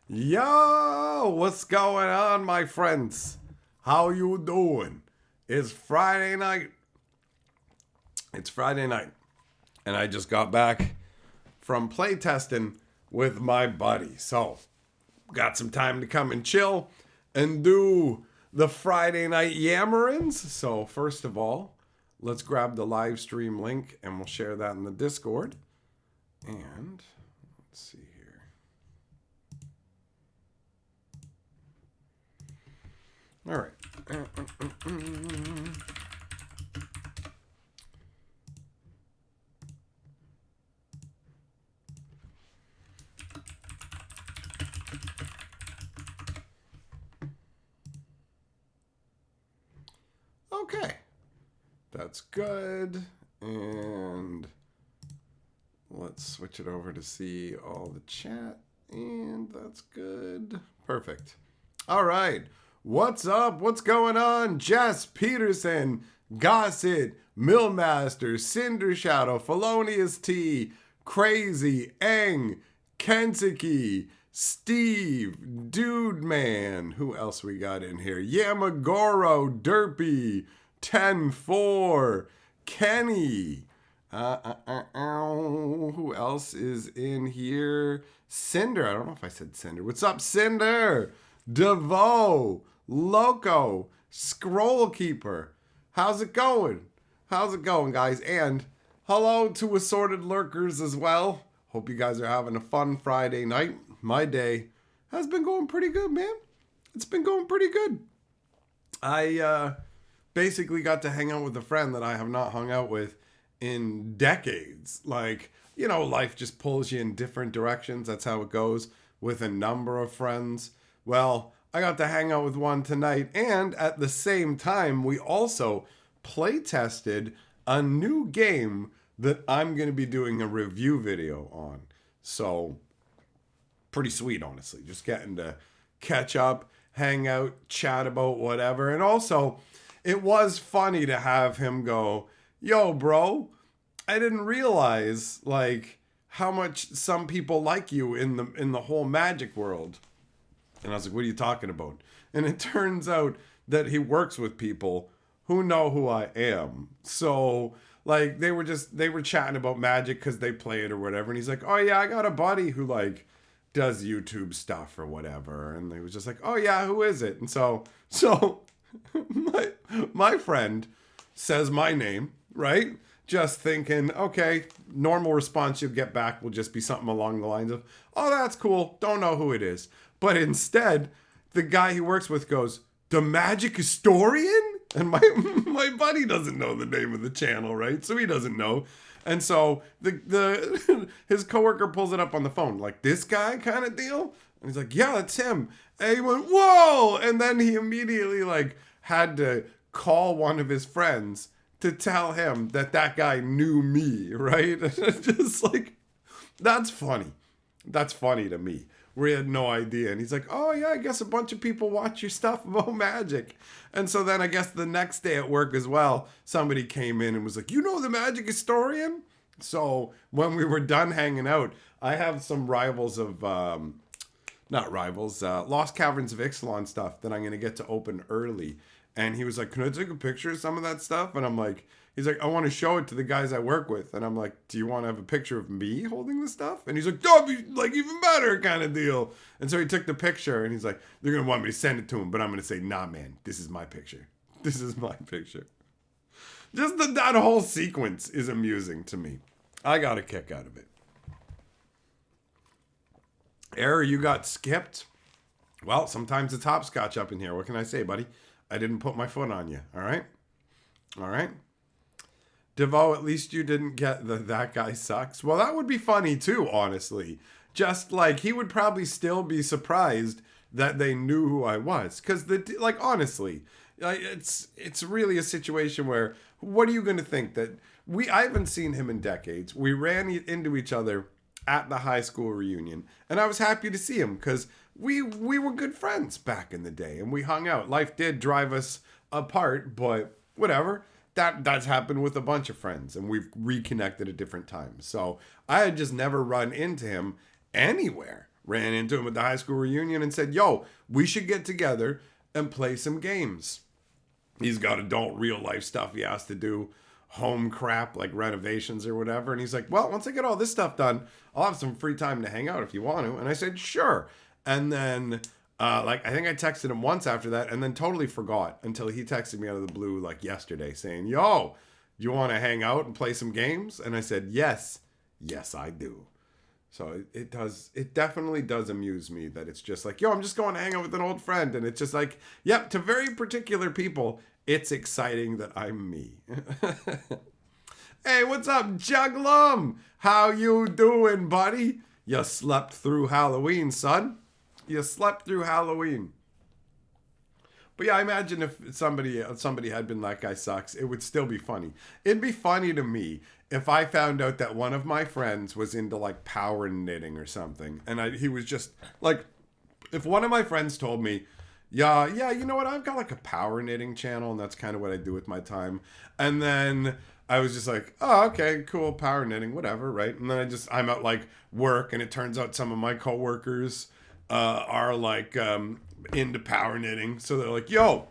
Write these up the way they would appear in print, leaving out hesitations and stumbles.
Yo, what's going on, my friends? How you doing? It's Friday night. It's Friday night, and I just got back from playtesting with my buddy. So, got some time to come and chill and do the Friday night yammerings. So, first of all, let's grab the live stream link and we'll share that in the Discord. And let's see here. All right. Okay. That's good. And let's switch it over to see all the chat. And that's good. Perfect. All right. What's up? What's going on? Jess Peterson, Gossett, Millmaster, Cinder Shadow, Felonious T, Crazy, Eng, Kentucky, Steve, Dude Man. Who else we got in here? Yamagoro, Derpy, 10-4, Kenny. Who else is in here? Cinder. I don't know if I said Cinder. What's up, Cinder? DeVoe, Loco, Scroll Keeper. How's it going? How's it going, guys? And hello to Assorted Lurkers as well. Hope you guys are having a fun Friday night. My day has been going pretty good, man. It's been going pretty good. I basically got to hang out with a friend that I have not hung out with in decades. Like, you know, life just pulls you in different directions. That's how it goes with a number of friends. Well, I got to hang out with one tonight, and at the same time, we also play tested a new game that I'm going to be doing a review video on. So, pretty sweet, honestly. Just getting to catch up, hang out, chat about whatever. And also, it was funny to have him go, yo, bro, I didn't realize, like, how much some people like you in the whole Magic world. And I was like, what are you talking about? And it turns out that he works with people who know who I am. So, like, they were chatting about Magic because they play it or whatever. And he's like, oh, yeah, I got a buddy who, like, does YouTube stuff or whatever. And they was just like, oh, yeah, who is it? And so my friend says my name, right? Just thinking, okay, normal response you'll get back will just be something along the lines of, oh, that's cool. Don't know who it is. But instead, the guy he works with goes, the Magic Historian? And my buddy doesn't know the name of the channel, right? So he doesn't know. And so the his coworker pulls it up on the phone, like, this guy kind of deal? And he's like, yeah, that's him. And he went, whoa! And then he immediately, like, had to call one of his friends to tell him that guy knew me, right? Just like, that's funny. That's funny to me. We had no idea. And he's like, oh, yeah, I guess a bunch of people watch your stuff about Magic. And so then I guess the next day at work as well, somebody came in and was like, you know the Magic Historian? So when we were done hanging out, I have some rivals of, not rivals, Lost Caverns of Ixalan stuff that I'm going to get to open early. And he was like, can I take a picture of some of that stuff? And I'm like, he's like, I want to show it to the guys I work with. And I'm like, do you want to have a picture of me holding the stuff? And he's like, that'd be like even better kind of deal. And so he took the picture and he's like, they're going to want me to send it to him. But I'm going to say, nah, man, this is my picture. This is my picture. Just that whole sequence is amusing to me. I got a kick out of it. Error, you got skipped? Well, sometimes it's hopscotch up in here. What can I say, buddy? I didn't put my foot on you. All right? All right? DeVoe, at least you didn't get that guy sucks. Well, that would be funny too, honestly. Just like, he would probably still be surprised that they knew who I was. Because, like, honestly, it's really a situation where, what are you going to think? That I haven't seen him in decades. We ran into each other at the high school reunion. And I was happy to see him because we were good friends back in the day. And we hung out. Life did drive us apart, but whatever. That's happened with a bunch of friends. And we've reconnected at different times. So I had just never run into him anywhere, Ran into him at the high school reunion and said, yo, we should get together and play some games. He's got adult real life stuff he has to do, home crap like renovations or whatever. And he's like, well, once I get all this stuff done, I'll have some free time to hang out if you want to. And I said, sure. And then I think I texted him once after that and then totally forgot until he texted me out of the blue like yesterday saying, yo, you want to hang out and play some games? And I said, yes, I do. So it definitely does amuse me that it's just like, yo, I'm just going to hang out with an old friend. And it's just like, yep, to very particular people, it's exciting that I'm me. Hey, what's up, Juglum? How you doing, buddy? You slept through Halloween, son. You slept through Halloween. But yeah, I imagine if somebody had been that guy sucks, it would still be funny. It'd be funny to me if I found out that one of my friends was into like power knitting or something. And he was just like, if one of my friends told me, yeah, you know what? I've got like a power knitting channel and that's kind of what I do with my time. And then I was just like, oh, okay, cool, power knitting, whatever, right? And then I'm at like work and it turns out some of my coworkers are like into power knitting. So they're like, yo,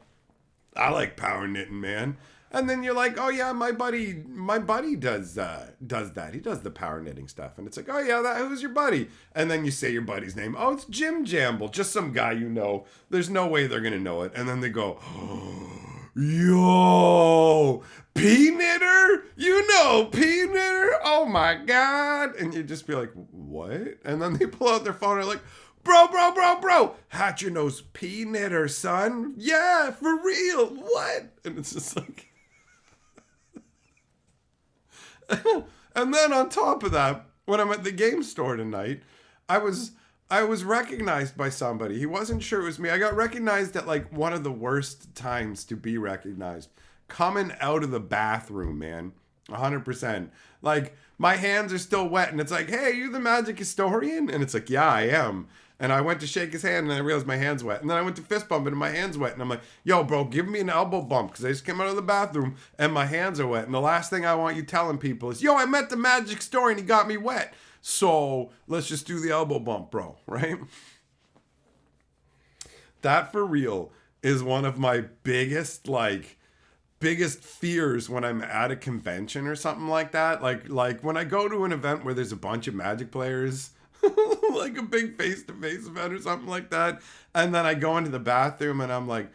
I like power knitting, man. And then you're like, oh yeah, my buddy does that. He does the power knitting stuff. And it's like, oh yeah, who's your buddy? And then you say your buddy's name. Oh, it's Jim Jamble, just some guy you know. There's no way they're gonna know it. And then they go, oh, yo, pea knitter? You know pea knitter? Oh my God. And you just be like, what? And then they pull out their phone and are like, bro, hat your nose pea knitter, son. Yeah, for real. What? And it's just like... And then on top of that, when I'm at the game store tonight, I was recognized by somebody. He wasn't sure it was me. I got recognized at like one of the worst times to be recognized. Coming out of the bathroom, man. 100%. Like, my hands are still wet, and it's like, hey, are you the magic historian? And it's like, yeah, I am. And I went to shake his hand, and I realized my hand's wet. And then I went to fist bump, and my hand's wet. And I'm like, yo, bro, give me an elbow bump, because I just came out of the bathroom, and my hands are wet. And the last thing I want you telling people is, yo, I met the magic historian, he got me wet. So let's just do the elbow bump, bro, right? That, for real, is one of my biggest fears when I'm at a convention or something like that. Like when I go to an event where there's a bunch of Magic players, like a big face-to-face event or something like that, and then I go into the bathroom and I'm like,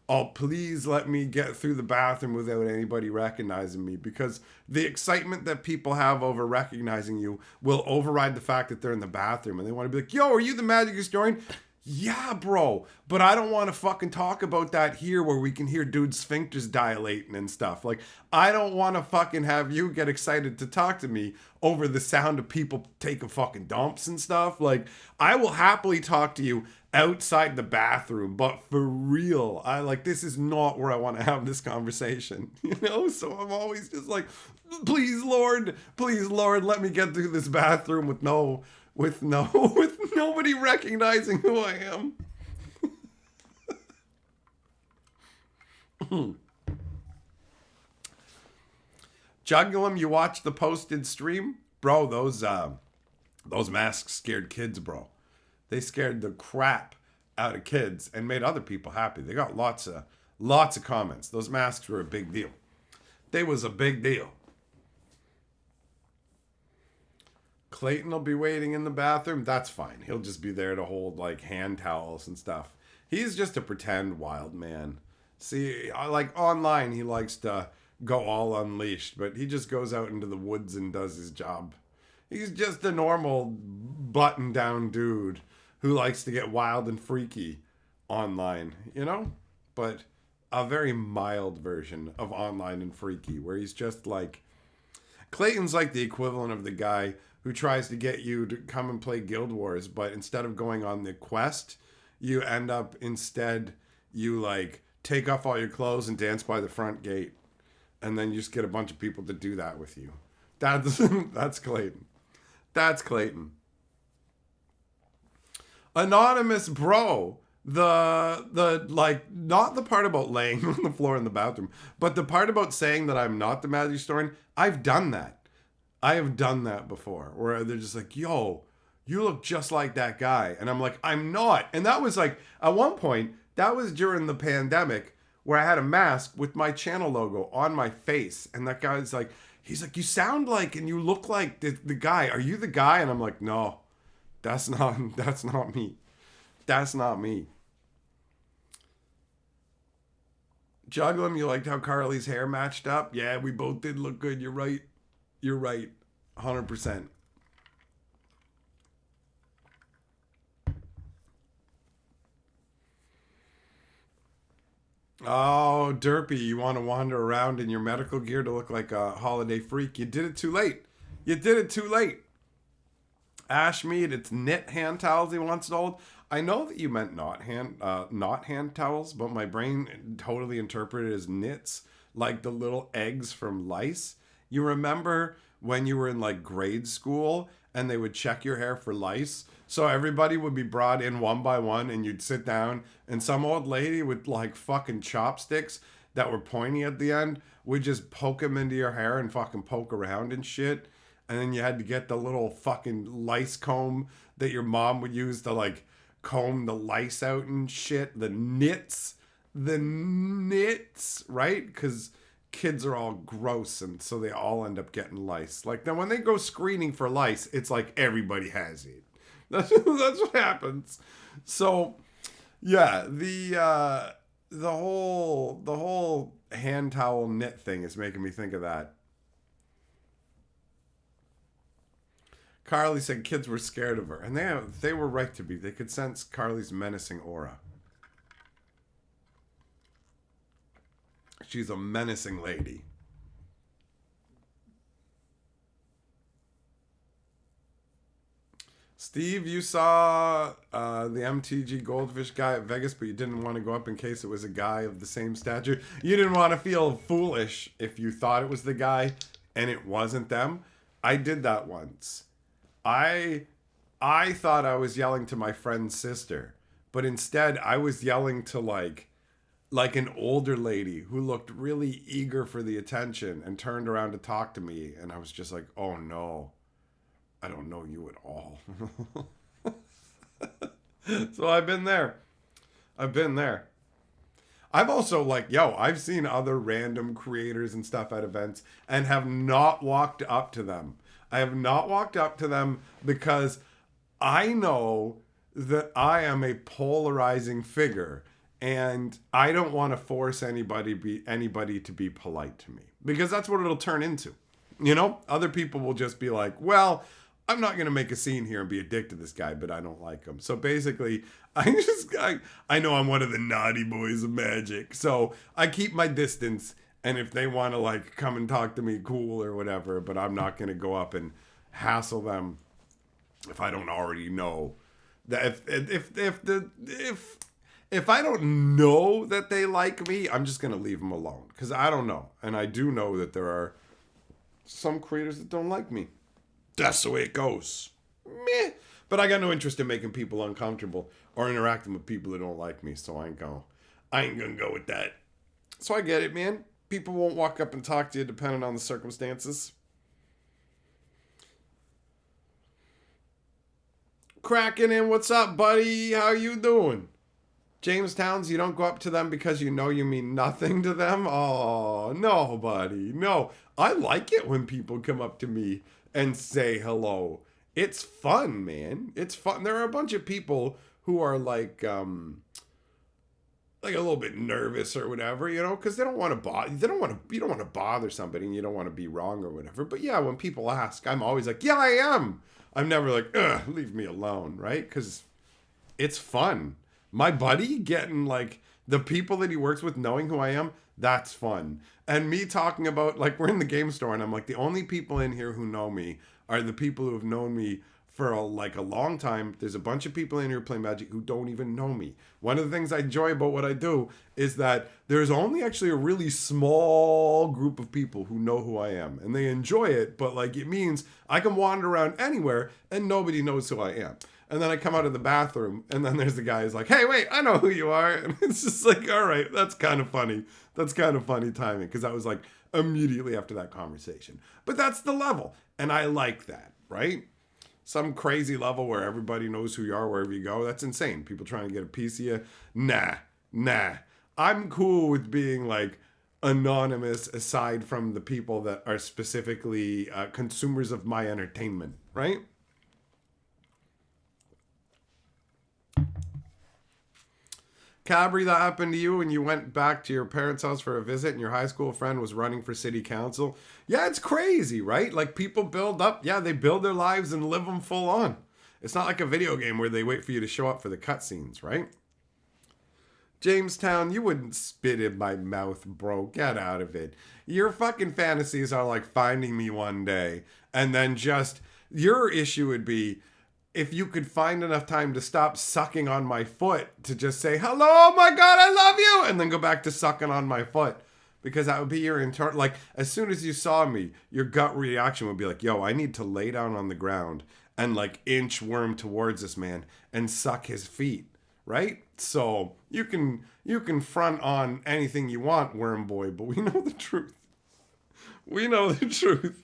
oh, please let me get through the bathroom without anybody recognizing me, because the excitement that people have over recognizing you will override the fact that they're in the bathroom and they want to be like, yo, are you the Magic historian? Yeah, bro, but I don't want to fucking talk about that here where we can hear dudes' sphincters dilating and stuff. Like, I don't want to fucking have you get excited to talk to me over the sound of people taking fucking dumps and stuff. Like, I will happily talk to you outside the bathroom, but for real, this is not where I want to have this conversation, you know? So I'm always just like, please, Lord, let me get through this bathroom with nobody recognizing who I am. Jugulum, you watched the posted stream? Bro, those masks scared kids, bro. They scared the crap out of kids and made other people happy. They got lots of comments. Those masks were a big deal. They was a big deal. Clayton will be waiting in the bathroom. That's fine. He'll just be there to hold like hand towels and stuff. He's just a pretend wild man. See, like online, he likes to go all unleashed, but he just goes out into the woods and does his job. He's just a normal button-down dude who likes to get wild and freaky online, you know? But a very mild version of online and freaky, where he's just like... Clayton's like the equivalent of the guy who tries to get you to come and play Guild Wars, but instead of going on the quest, you end up you like take off all your clothes and dance by the front gate, and then you just get a bunch of people to do that with you. That's Clayton. That's Clayton. Anonymous bro, the like, not the part about laying on the floor in the bathroom, but the part about saying that I'm not the magic historian. I've done that. I have done that before, where they're just like, yo, you look just like that guy. And I'm like, I'm not. And that was like, at one point, that was during the pandemic where I had a mask with my channel logo on my face. And that guy's like, he's like, you sound like and you look like the guy. Are you the guy? And I'm like, no, that's not me. That's not me. Juggling, you liked how Carly's hair matched up? Yeah, we both did look good. You're right. You're right. 100%. Oh, Derpy, you want to wander around in your medical gear to look like a holiday freak? You did it too late. You did it too late. Ashmead, it's knit hand towels he wants told. I know that you meant not hand towels, but my brain totally interpreted it as knits, like the little eggs from lice. You remember when you were in like grade school and they would check your hair for lice? So everybody would be brought in one by one and you'd sit down and some old lady with like fucking chopsticks that were pointy at the end would just poke them into your hair and fucking poke around and shit. And then you had to get the little fucking lice comb that your mom would use to like comb the lice out and shit. The nits, right? Because kids are all gross and so they all end up getting lice. Like then when they go screening for lice, it's like everybody has it. That's what happens. So yeah, the whole hand towel knit thing is making me think of that. Carly said kids were scared of her, and they were right to be. They could sense Carly's menacing aura. She's a menacing lady. Steve, you saw the MTG Goldfish guy at Vegas, but you didn't want to go up in case it was a guy of the same stature. You didn't want to feel foolish if you thought it was the guy and it wasn't them. I did that once. I thought I was yelling to my friend's sister, but instead I was yelling to like an older lady who looked really eager for the attention and turned around to talk to me, and I was just like, "Oh no. I don't know you at all." So I've been there. I've been there. I've also I've seen other random creators and stuff at events and have not walked up to them. I have not walked up to them because I know that I am a polarizing figure and I don't want to force anybody to be polite to me because that's what it'll turn into. You know, other people will just be like, "Well, I'm not going to make a scene here and be a dick to this guy, but I don't like him." So basically, I know I'm one of the naughty boys of Magic. So I keep my distance. And if they want to like come and talk to me, cool or whatever, but I'm not going to go up and hassle them if I don't already know that if I don't know that they like me, I'm just going to leave them alone because I don't know. And I do know that there are some creators that don't like me. That's the way it goes. Meh. But I got no interest in making people uncomfortable or interacting with people that don't like me, so I ain't gonna go with that. So I get it, man. People won't walk up and talk to you depending on the circumstances. Cracking in, what's up, buddy? How you doing? James Towns, you don't go up to them because you know you mean nothing to them? Oh, no, buddy. No. I like it when people come up to me and say hello. It's fun, man. It's fun. There are a bunch of people who are like a little bit nervous or whatever, you know, because they don't want to bother. You don't want to bother somebody, and you don't want to be wrong or whatever. But yeah, when people ask, I'm always like, yeah, I am. I'm never like, ugh, leave me alone, right? Because it's fun. My buddy getting like the people that he works with knowing who I am, that's fun. And me talking about like we're in the game store, and I'm like, the only people in here who know me are the people who have known me for a long time. There's a bunch of people in here playing Magic who don't even know me. One of the things I enjoy about what I do is that there's only actually a really small group of people who know who I am, and they enjoy it, but like it means I can wander around anywhere and nobody knows who I am. And then I come out of the bathroom, and then there's the guy who's like, "Hey, wait, I know who you are." And it's just like, all right, that's kind of funny. That's kind of funny timing, because that was like immediately after that conversation. But that's the level, and I like that, right? some crazy level where everybody knows who you are wherever you go. That's insane. People trying to get a piece of you. Nah. I'm cool with being like anonymous aside from the people that are specifically consumers of my entertainment, right? Cabri, that happened to you when you went back to your parents' house for a visit and your high school friend was running for city council? Yeah, it's crazy, right? Like people build up, yeah, they build their lives and live them full on. It's not like a video game where they wait for you to show up for the cutscenes, right? Jamestown, you wouldn't spit in my mouth, bro. Get out of it. Your fucking fantasies are like finding me one day and then just, your issue would be if you could find enough time to stop sucking on my foot to just say, hello, oh my God, I love you, and then go back to sucking on my foot. Because that would be your internal, like, as soon as you saw me, your gut reaction would be like, yo, I need to lay down on the ground and like inchworm towards this man and suck his feet, right? So you can front on anything you want, worm boy, but we know the truth. We know the truth.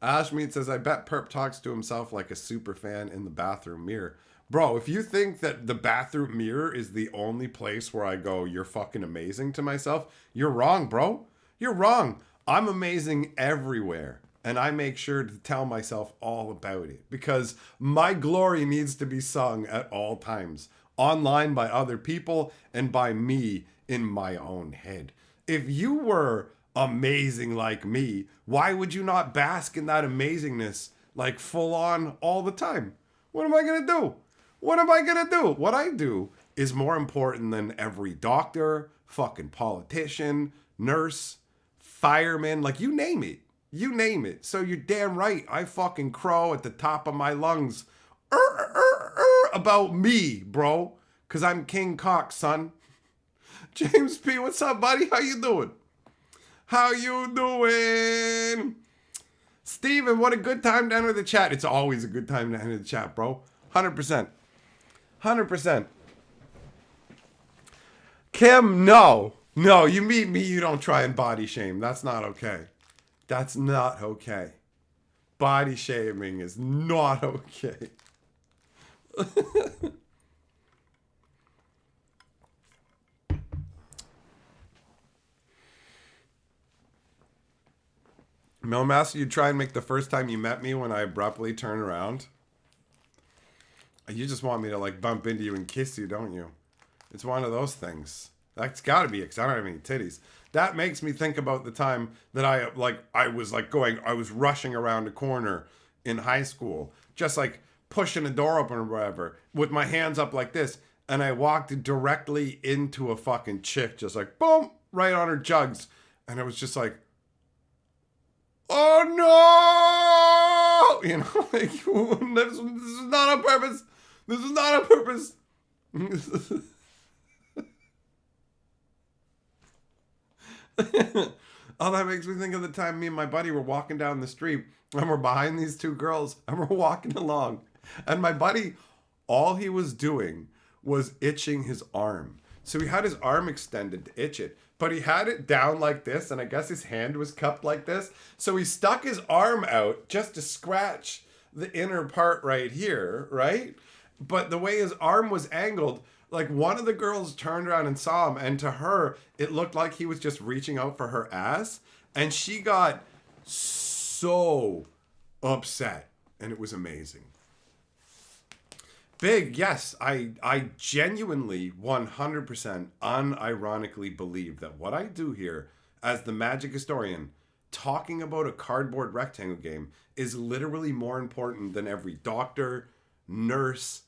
Ashmead says, I bet Perp talks to himself like a super fan in the bathroom mirror. Bro, if you think that the bathroom mirror is the only place where I go, you're fucking amazing to myself, you're wrong, bro. You're wrong. I'm amazing everywhere. And I make sure to tell myself all about it. Because my glory needs to be sung at all times. Online by other people and by me in my own head. If you were amazing like me, why would you not bask in that amazingness like full on all the time? What am I gonna do? What am I gonna do? What I do is more important than every doctor, fucking politician, nurse, fireman, like you name it. You name it. So you're damn right. I fucking crow at the top of my lungs about me, bro. Cause I'm King Cock, son. James P, what's up, buddy? How you doing? How you doing? Steven, what a good time to enter the chat. It's always a good time to enter the chat, bro. 100%. 100%. Kim, no. No, you meet me, you don't try and body shame. That's not okay. That's not okay. Body shaming is not okay. Melmaster, you try and make the first time you met me when I abruptly turn around. You just want me to like bump into you and kiss you, don't you? It's one of those things. That's gotta be it, because I don't have any titties. That makes me think about the time that I was rushing around a corner in high school, just like pushing a door open or whatever, with my hands up like this, and I walked directly into a fucking chick, just like, boom, right on her jugs. And it was just like, oh no! You know, like, this is not on purpose. This is not on purpose. Oh, that makes me think of the time me and my buddy were walking down the street and we're behind these two girls and we're walking along. And my buddy, all he was doing was itching his arm. So he had his arm extended to itch it, but he had it down like this, and I guess his hand was cupped like this. So he stuck his arm out just to scratch the inner part right here, right? But the way his arm was angled, like one of the girls turned around and saw him, and to her, it looked like he was just reaching out for her ass. And she got so upset, and it was amazing. Big, yes, I genuinely 100% unironically believe that what I do here as the Magic Historian, talking about a cardboard rectangle game, is literally more important than every doctor, nurse,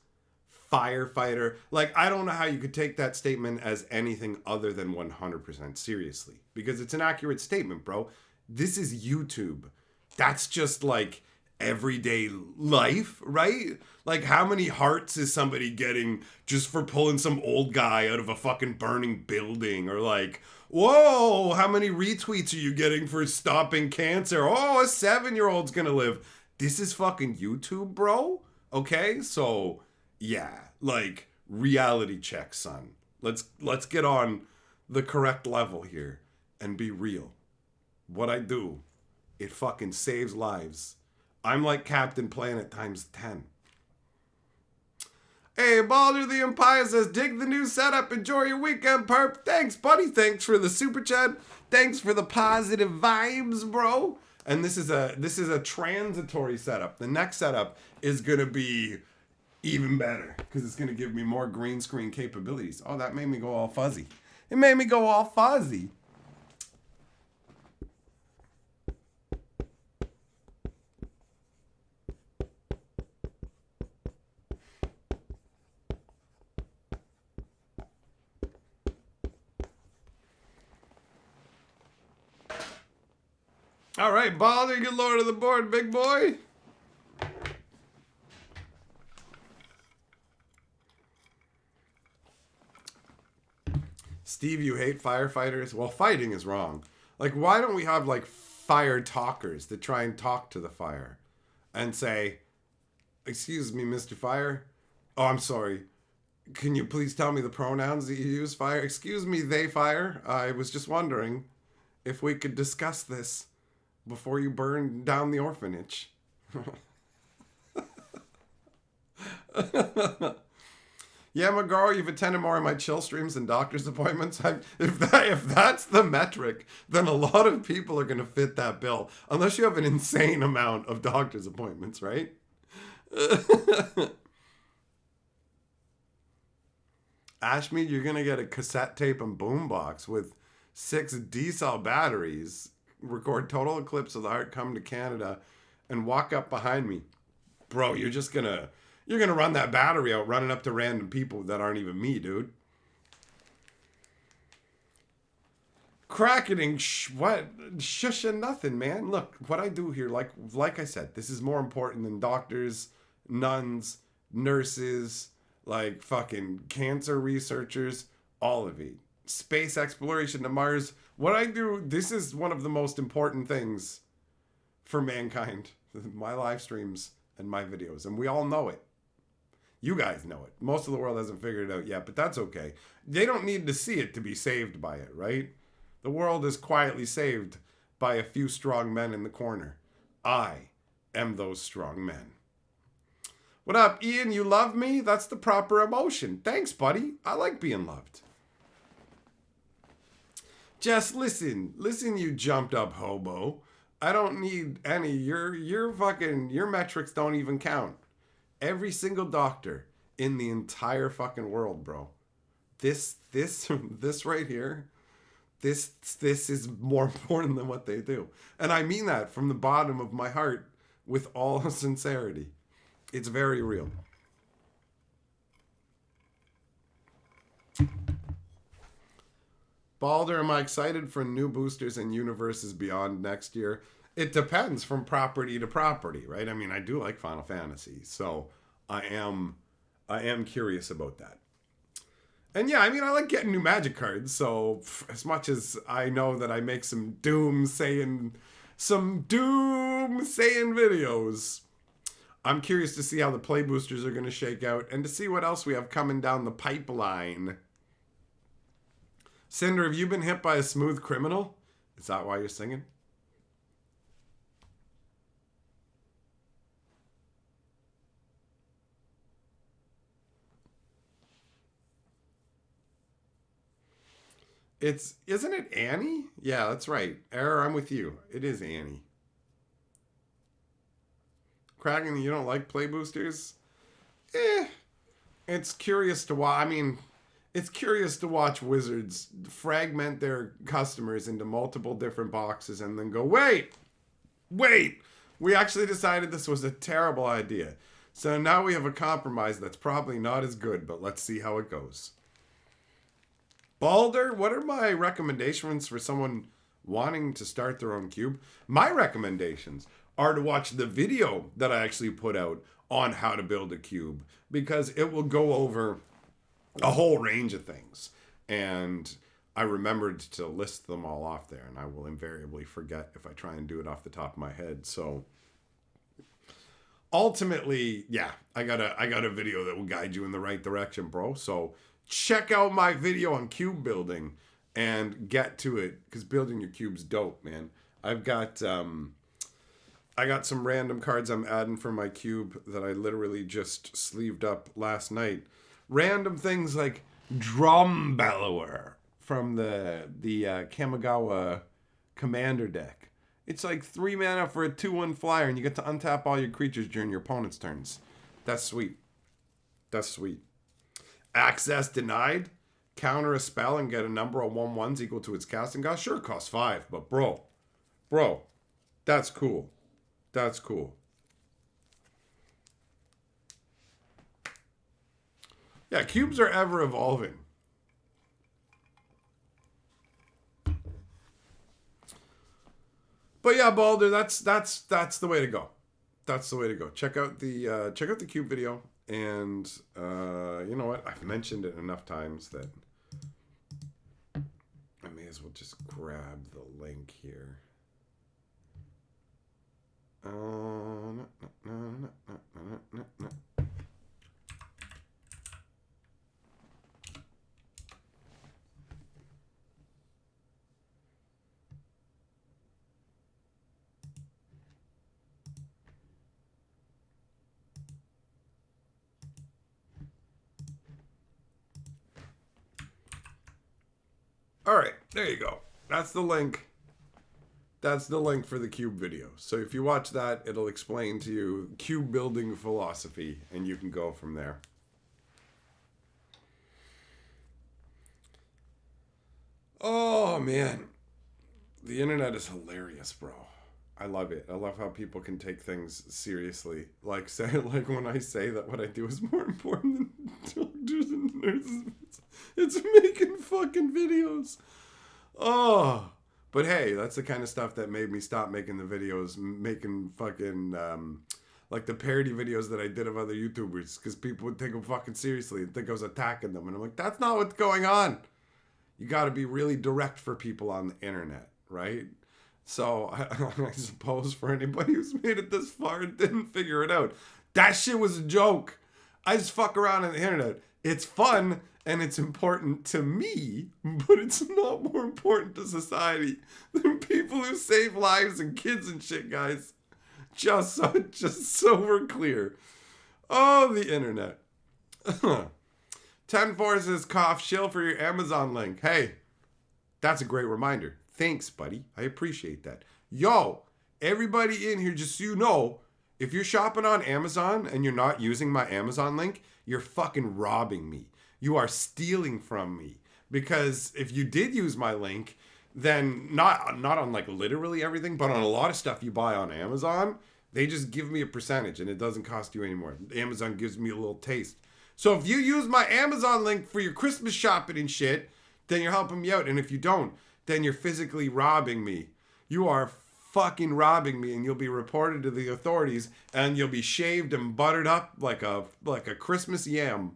firefighter. Like, I don't know how you could take that statement as anything other than 100% seriously. Because it's an accurate statement, bro. This is YouTube. That's just like everyday life, right? Like, how many hearts is somebody getting just for pulling some old guy out of a fucking burning building? Or like, whoa, how many retweets are you getting for stopping cancer? Oh, a 7-year-old's gonna live. This is fucking YouTube, bro. Okay, so yeah, like, reality check, son. Let's get on the correct level here and be real. What I do it fucking saves lives. I'm like Captain Planet times 10. Hey, Baldur the Empire says, dig the new setup. Enjoy your weekend, perp. Thanks, buddy. Thanks for the super chat. Thanks for the positive vibes, bro. And this is a transitory setup. The next setup is gonna be even better because it's gonna give me more green screen capabilities. Oh, that made me go all fuzzy. It made me go all fuzzy. All right, Baldur, get lower to the board, big boy. Steve, you hate firefighters? Well, fighting is wrong. Like, why don't we have, like, fire talkers that try and talk to the fire and say, excuse me, Mr. Fire? Oh, I'm sorry. Can you please tell me the pronouns that you use, fire? Excuse me, they fire. I was just wondering if we could discuss this before you burn down the orphanage. Yeah, McGraw, you've attended more of my chill streams than doctor's appointments. If that's the metric, then a lot of people are going to fit that bill. Unless you have an insane amount of doctor's appointments, right? Ashmead, you're going to get a cassette tape and boombox with 6 D-cell batteries, record Total Eclipse of the Heart, come to Canada, and walk up behind me. Bro, you're gonna run that battery out running up to random people that aren't even me, dude. Cracketing, what? Shush and nothing, man. Look, what I do here, like I said, this is more important than doctors, nuns, nurses, like fucking cancer researchers, all of it. Space exploration to Mars. What I do, this is one of the most important things for mankind. My live streams and my videos. And we all know it. You guys know it. Most of the world hasn't figured it out yet, but that's okay. They don't need to see it to be saved by it, right? The world is quietly saved by a few strong men in the corner. I am those strong men. What up, Ian? You love me? That's the proper emotion. Thanks, buddy. I like being loved. Just listen, you jumped up hobo. I don't need any. Your metrics don't even count. Every single doctor in the entire fucking world, bro. This right here, this is more important than what they do. And I mean that from the bottom of my heart with all sincerity. It's very real. Baldur, am I excited for new boosters and universes beyond next year? It depends from property to property, right? I mean, I do like Final Fantasy, so I am curious about that. And yeah, I mean, I like getting new magic cards, so as much as I know that I make some doom saying videos, I'm curious to see how the play boosters are going to shake out and to see what else we have coming down the pipeline. Cinder, have you been hit by a smooth criminal? Is that why you're singing? Isn't it Annie? Yeah, that's right. Error, I'm with you. It is Annie. Kraken, you don't like play boosters? It's curious to watch. I mean, it's curious to watch wizards fragment their customers into multiple different boxes and then go, wait, we actually decided this was a terrible idea. So now we have a compromise that's probably not as good, but let's see how it goes. Baldur, what are my recommendations for someone wanting to start their own cube? My recommendations are to watch the video that I actually put out on how to build a cube, because it will go over a whole range of things. And I remembered to list them all off there, and I will invariably forget if I try and do it off the top of my head. So ultimately, yeah, I got a video that will guide you in the right direction, bro. So check out my video on cube building and get to it, because building your cube's dope, man. I've got I got some random cards I'm adding for my cube that I literally just sleeved up last night. Random things like Drum Bellower from the Kamigawa Commander deck. It's like 3 mana for a 2/1 flyer, and you get to untap all your creatures during your opponent's turns. That's sweet. That's sweet. Access denied. Counter a spell and get a number of 1/1s equal to its casting cost. Sure, it costs 5, but bro, that's cool. That's cool. Yeah, cubes are ever evolving. But yeah, Balder, that's the way to go. That's the way to go. Check out the cube video, and you know what? I've mentioned it enough times that I may as well just grab the link here. All right, there you go. That's the link. That's the link for the cube video. So if you watch that, it'll explain to you cube building philosophy, and you can go from there. Oh, man. The internet is hilarious, bro. I love it. I love how people can take things seriously. Like when I say that what I do is more important than doctors and nurses. It's making fucking videos. Oh. But hey, that's the kind of stuff that made me stop making the videos, making fucking like the parody videos that I did of other YouTubers, because people would take them fucking seriously and think I was attacking them, and I'm like, that's not what's going on. You got to be really direct for people on the internet, right? So I suppose for anybody who's made it this far and didn't figure it out, that shit was a joke. I just fuck around on the internet. It's fun and it's important to me, but it's not more important to society than people who save lives and kids and shit, guys. Just so we're clear. Oh, the internet. 10-4 says cough shill for your Amazon link. Hey, that's a great reminder. Thanks, buddy. I appreciate that. Yo, everybody in here, just so you know, if you're shopping on Amazon and you're not using my Amazon link, you're fucking robbing me. You are stealing from me. Because if you did use my link, then not on like literally everything, but on a lot of stuff you buy on Amazon, they just give me a percentage and it doesn't cost you anymore. Amazon gives me a little taste. So if you use my Amazon link for your Christmas shopping and shit, then you're helping me out. And if you don't, then you're physically robbing me. You are fucking robbing me, and you'll be reported to the authorities, and you'll be shaved and buttered up like a Christmas yam.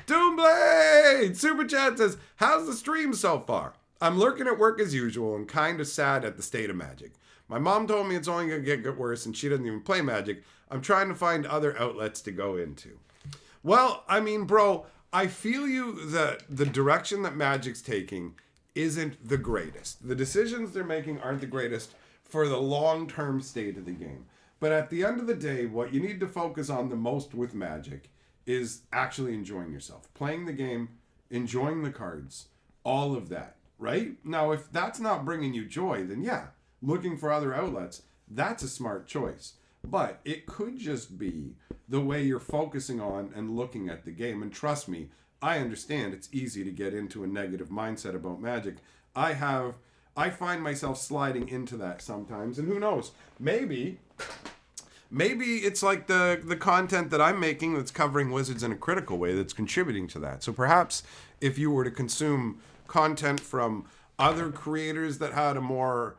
Doomblade! Super Chat says, how's the stream so far? I'm lurking at work as usual and kind of sad at the state of Magic. My mom told me it's only going to get worse, and she doesn't even play Magic. I'm trying to find other outlets to go into. Well, I mean, bro, I feel you that the direction that Magic's taking isn't the greatest. The decisions they're making aren't the greatest for the long-term state of the game. But at the end of the day, what you need to focus on the most with Magic is actually enjoying yourself. Playing the game, enjoying the cards, all of that, right? Now, if that's not bringing you joy, then yeah, looking for other outlets, that's a smart choice. But it could just be the way you're focusing on and looking at the game. And trust me, I understand it's easy to get into a negative mindset about Magic. I find myself sliding into that sometimes, and who knows? Maybe it's like the content that I'm making that's covering Wizards in a critical way that's contributing to that. So perhaps if you were to consume content from other creators that had a more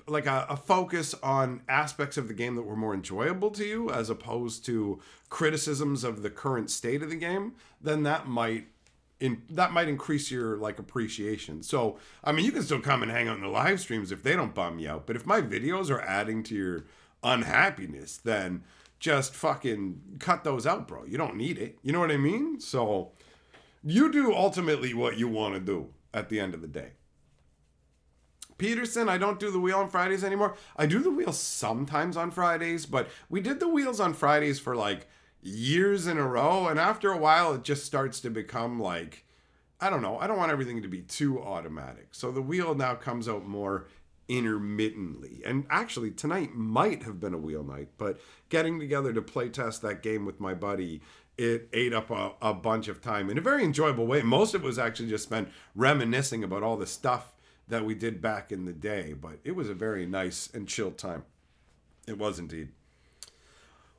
like a focus on aspects of the game that were more enjoyable to you as opposed to criticisms of the current state of the game, then that might increase your like appreciation. So I mean, you can still come and hang out in the live streams if they don't bum you out, but if my videos are adding to your unhappiness, then just fucking cut those out, bro. You don't need it. You know what I mean? So you do ultimately what you want to do at the end of the day. Peterson, I don't do the wheel on Fridays anymore. I do the wheel sometimes on Fridays, but we did the wheels on Fridays for like years in a row. And after a while, it just starts to become like, I don't know. I don't want everything to be too automatic. So the wheel now comes out more intermittently. And actually, tonight might have been a wheel night, but getting together to play test that game with my buddy, it ate up a bunch of time in a very enjoyable way. Most of it was actually just spent reminiscing about all the stuff that we did back in the day, but it was a very nice and chill time. It was indeed.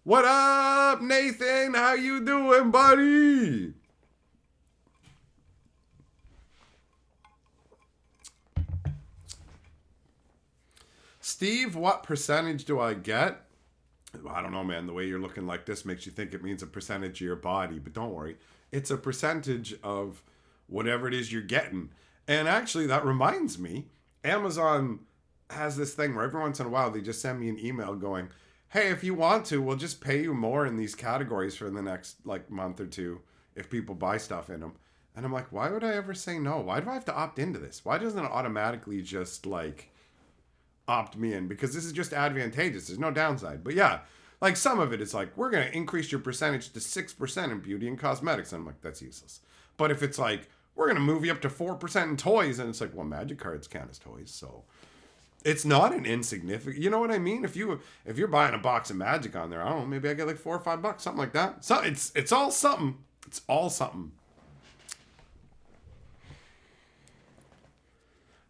What up, Nathan? How you doing, buddy? Steve, what percentage do I get? I don't know, man. The way you're looking like this makes you think it means a percentage of your body, but don't worry. It's a percentage of whatever it is you're getting. And actually, that reminds me, Amazon has this thing where every once in a while they just send me an email going, hey, if you want to, we'll just pay you more in these categories for the next like month or two if people buy stuff in them. And I'm like, why would I ever say no? Why do I have to opt into this? Why doesn't it automatically just like opt me in? Because this is just advantageous. There's no downside. But yeah, like some of it is like, we're going to increase your percentage to 6% in beauty and cosmetics. And I'm like, that's useless. But if it's like, we're going to move you up to 4% in toys. And it's like, well, magic cards count as toys. So it's not an insignificant, you know what I mean? If you're buying a box of magic on there, I don't know, maybe I get like $4 or $5, something like that. So it's all something. It's all something.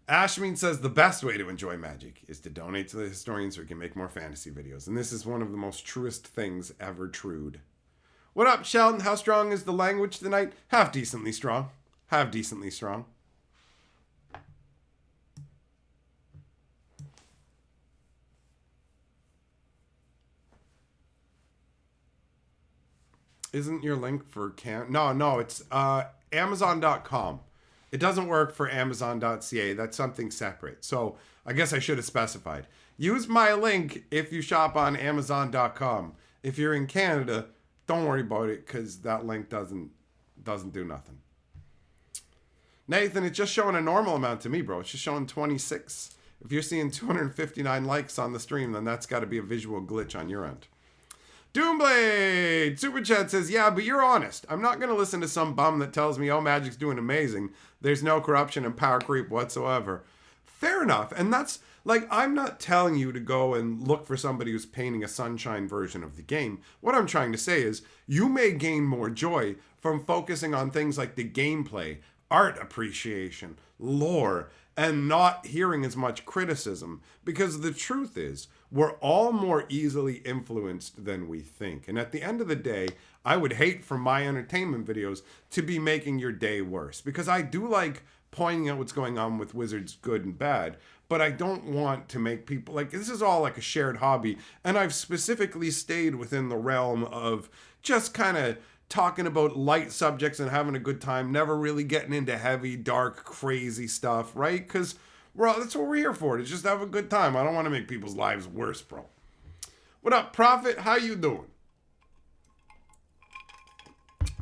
Ashmin says the best way to enjoy magic is to donate to the historian so we can make more fantasy videos. And this is one of the most truest things ever trued. What up, Sheldon? How strong is the language tonight? Half decently strong. Have decently strong. Isn't your link for No, it's Amazon.com. It doesn't work for Amazon.ca. That's something separate. So I guess I should have specified. Use my link if you shop on Amazon.com. If you're in Canada, don't worry about it because that link doesn't do nothing. Nathan, it's just showing a normal amount to me, bro. It's just showing 26. If you're seeing 259 likes on the stream, then that's got to be a visual glitch on your end. Doomblade Super Chat says, yeah, but you're honest. I'm not going to listen to some bum that tells me, oh, Magic's doing amazing. There's no corruption and power creep whatsoever. Fair enough. And that's, like, I'm not telling you to go and look for somebody who's painting a sunshine version of the game. What I'm trying to say is you may gain more joy from focusing on things like the gameplay, art appreciation, lore, and not hearing as much criticism. Because the truth is, we're all more easily influenced than we think. And at the end of the day, I would hate for my entertainment videos to be making your day worse. Because I do like pointing out what's going on with Wizards good and bad. But I don't want to make people, like, this is all like a shared hobby. And I've specifically stayed within the realm of just kind of talking about light subjects and having a good time, never really getting into heavy, dark, crazy stuff, right? Because that's what we're here for, to just have a good time. I don't want to make people's lives worse, bro. What up, Prophet? How you doing?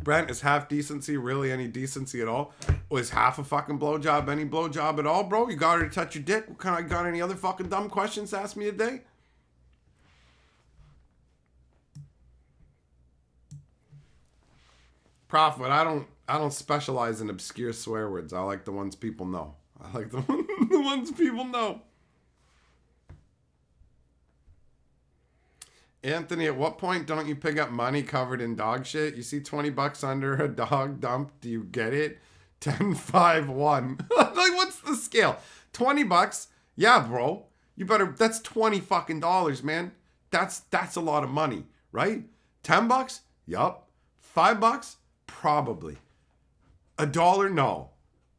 Brent, is half decency really any decency at all? Was half a fucking blowjob any blowjob at all, bro? You got her to touch your dick? Got any other fucking dumb questions to ask me today? Prophet, I don't specialize in obscure swear words. I like the ones people know. I like the ones people know. Anthony, at what point don't you pick up money covered in dog shit? You see $20 under a dog dump. Do you get it? 10, 5, 1. Like, what's the scale? $20? Yeah, bro. You better, that's $20 fucking dollars, man. That's a lot of money, right? $10? Yup. $5? Probably. $1? No.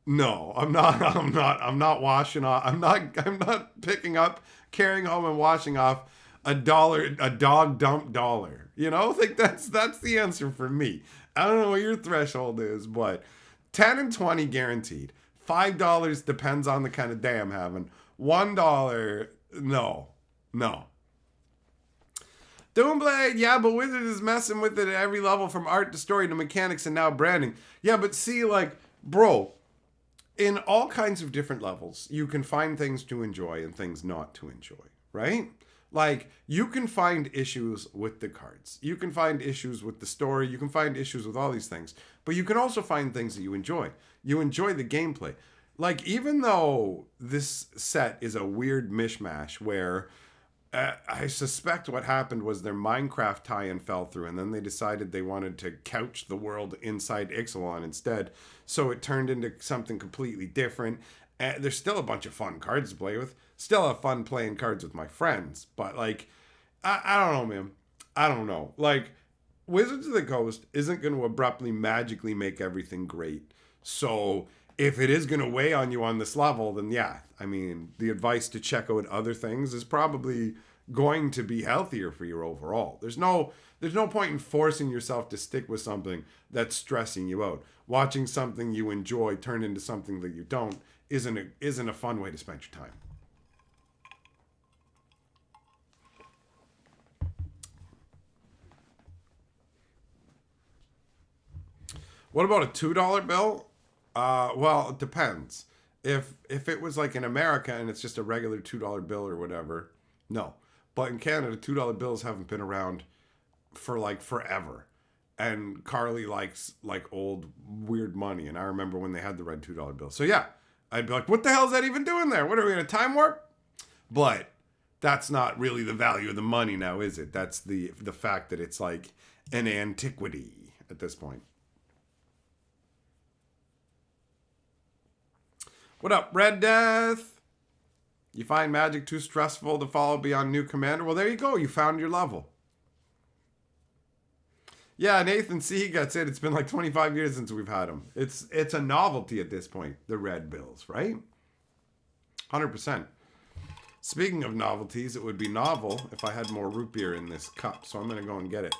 No, I'm not washing off. I'm not picking up, carrying home and washing off a dog dump dollar. You know, like that's the answer for me. I don't know what your threshold is, but 10 and 20 guaranteed. $5 depends on the kind of day I'm having. $1, no. Doomblade, yeah, but Wizard is messing with it at every level from art to story to mechanics and now branding. Yeah, but see, like, bro, In all kinds of different levels, you can find things to enjoy and things not to enjoy, right? Like, you can find issues with the cards. You can find issues with the story. You can find issues with all these things. But you can also find things that you enjoy. You enjoy the gameplay. Like, even though this set is a weird mishmash where I suspect what happened was their Minecraft tie-in fell through, and then they decided they wanted to couch the world inside Ixalan instead. So it turned into something completely different. There's still a bunch of fun cards to play with. Still have fun playing cards with my friends, but like, I don't know, man. I don't know. Like, Wizards of the Coast isn't going to abruptly magically make everything great. So if it is going to weigh on you on this level, then yeah, I mean, the advice to check out other things is probably going to be healthier for you overall. There's no point in forcing yourself to stick with something that's stressing you out. Watching something you enjoy turn into something that you don't isn't a fun way to spend your time. What about a $2 bill? Well, it depends. If it was like in America and it's just a regular $2 bill or whatever, no. But in Canada, $2 bills haven't been around for like forever. And Carly likes like old weird money, and I remember when they had the red $2 bill. So yeah, I'd be like, what the hell is that even doing there? What are we in a time warp? But that's not really the value of the money now, is it? That's the fact that it's like an antiquity at this point. What up, Red Death? You find magic too stressful to follow beyond new commander? Well, there you go. You found your level. Yeah, Nathan C gets it. It's been like 25 years since we've had him. It's a novelty at this point, the Red Bills, right? 100%. Speaking of novelties, it would be novel if I had more root beer in this cup. So I'm going to go and get it.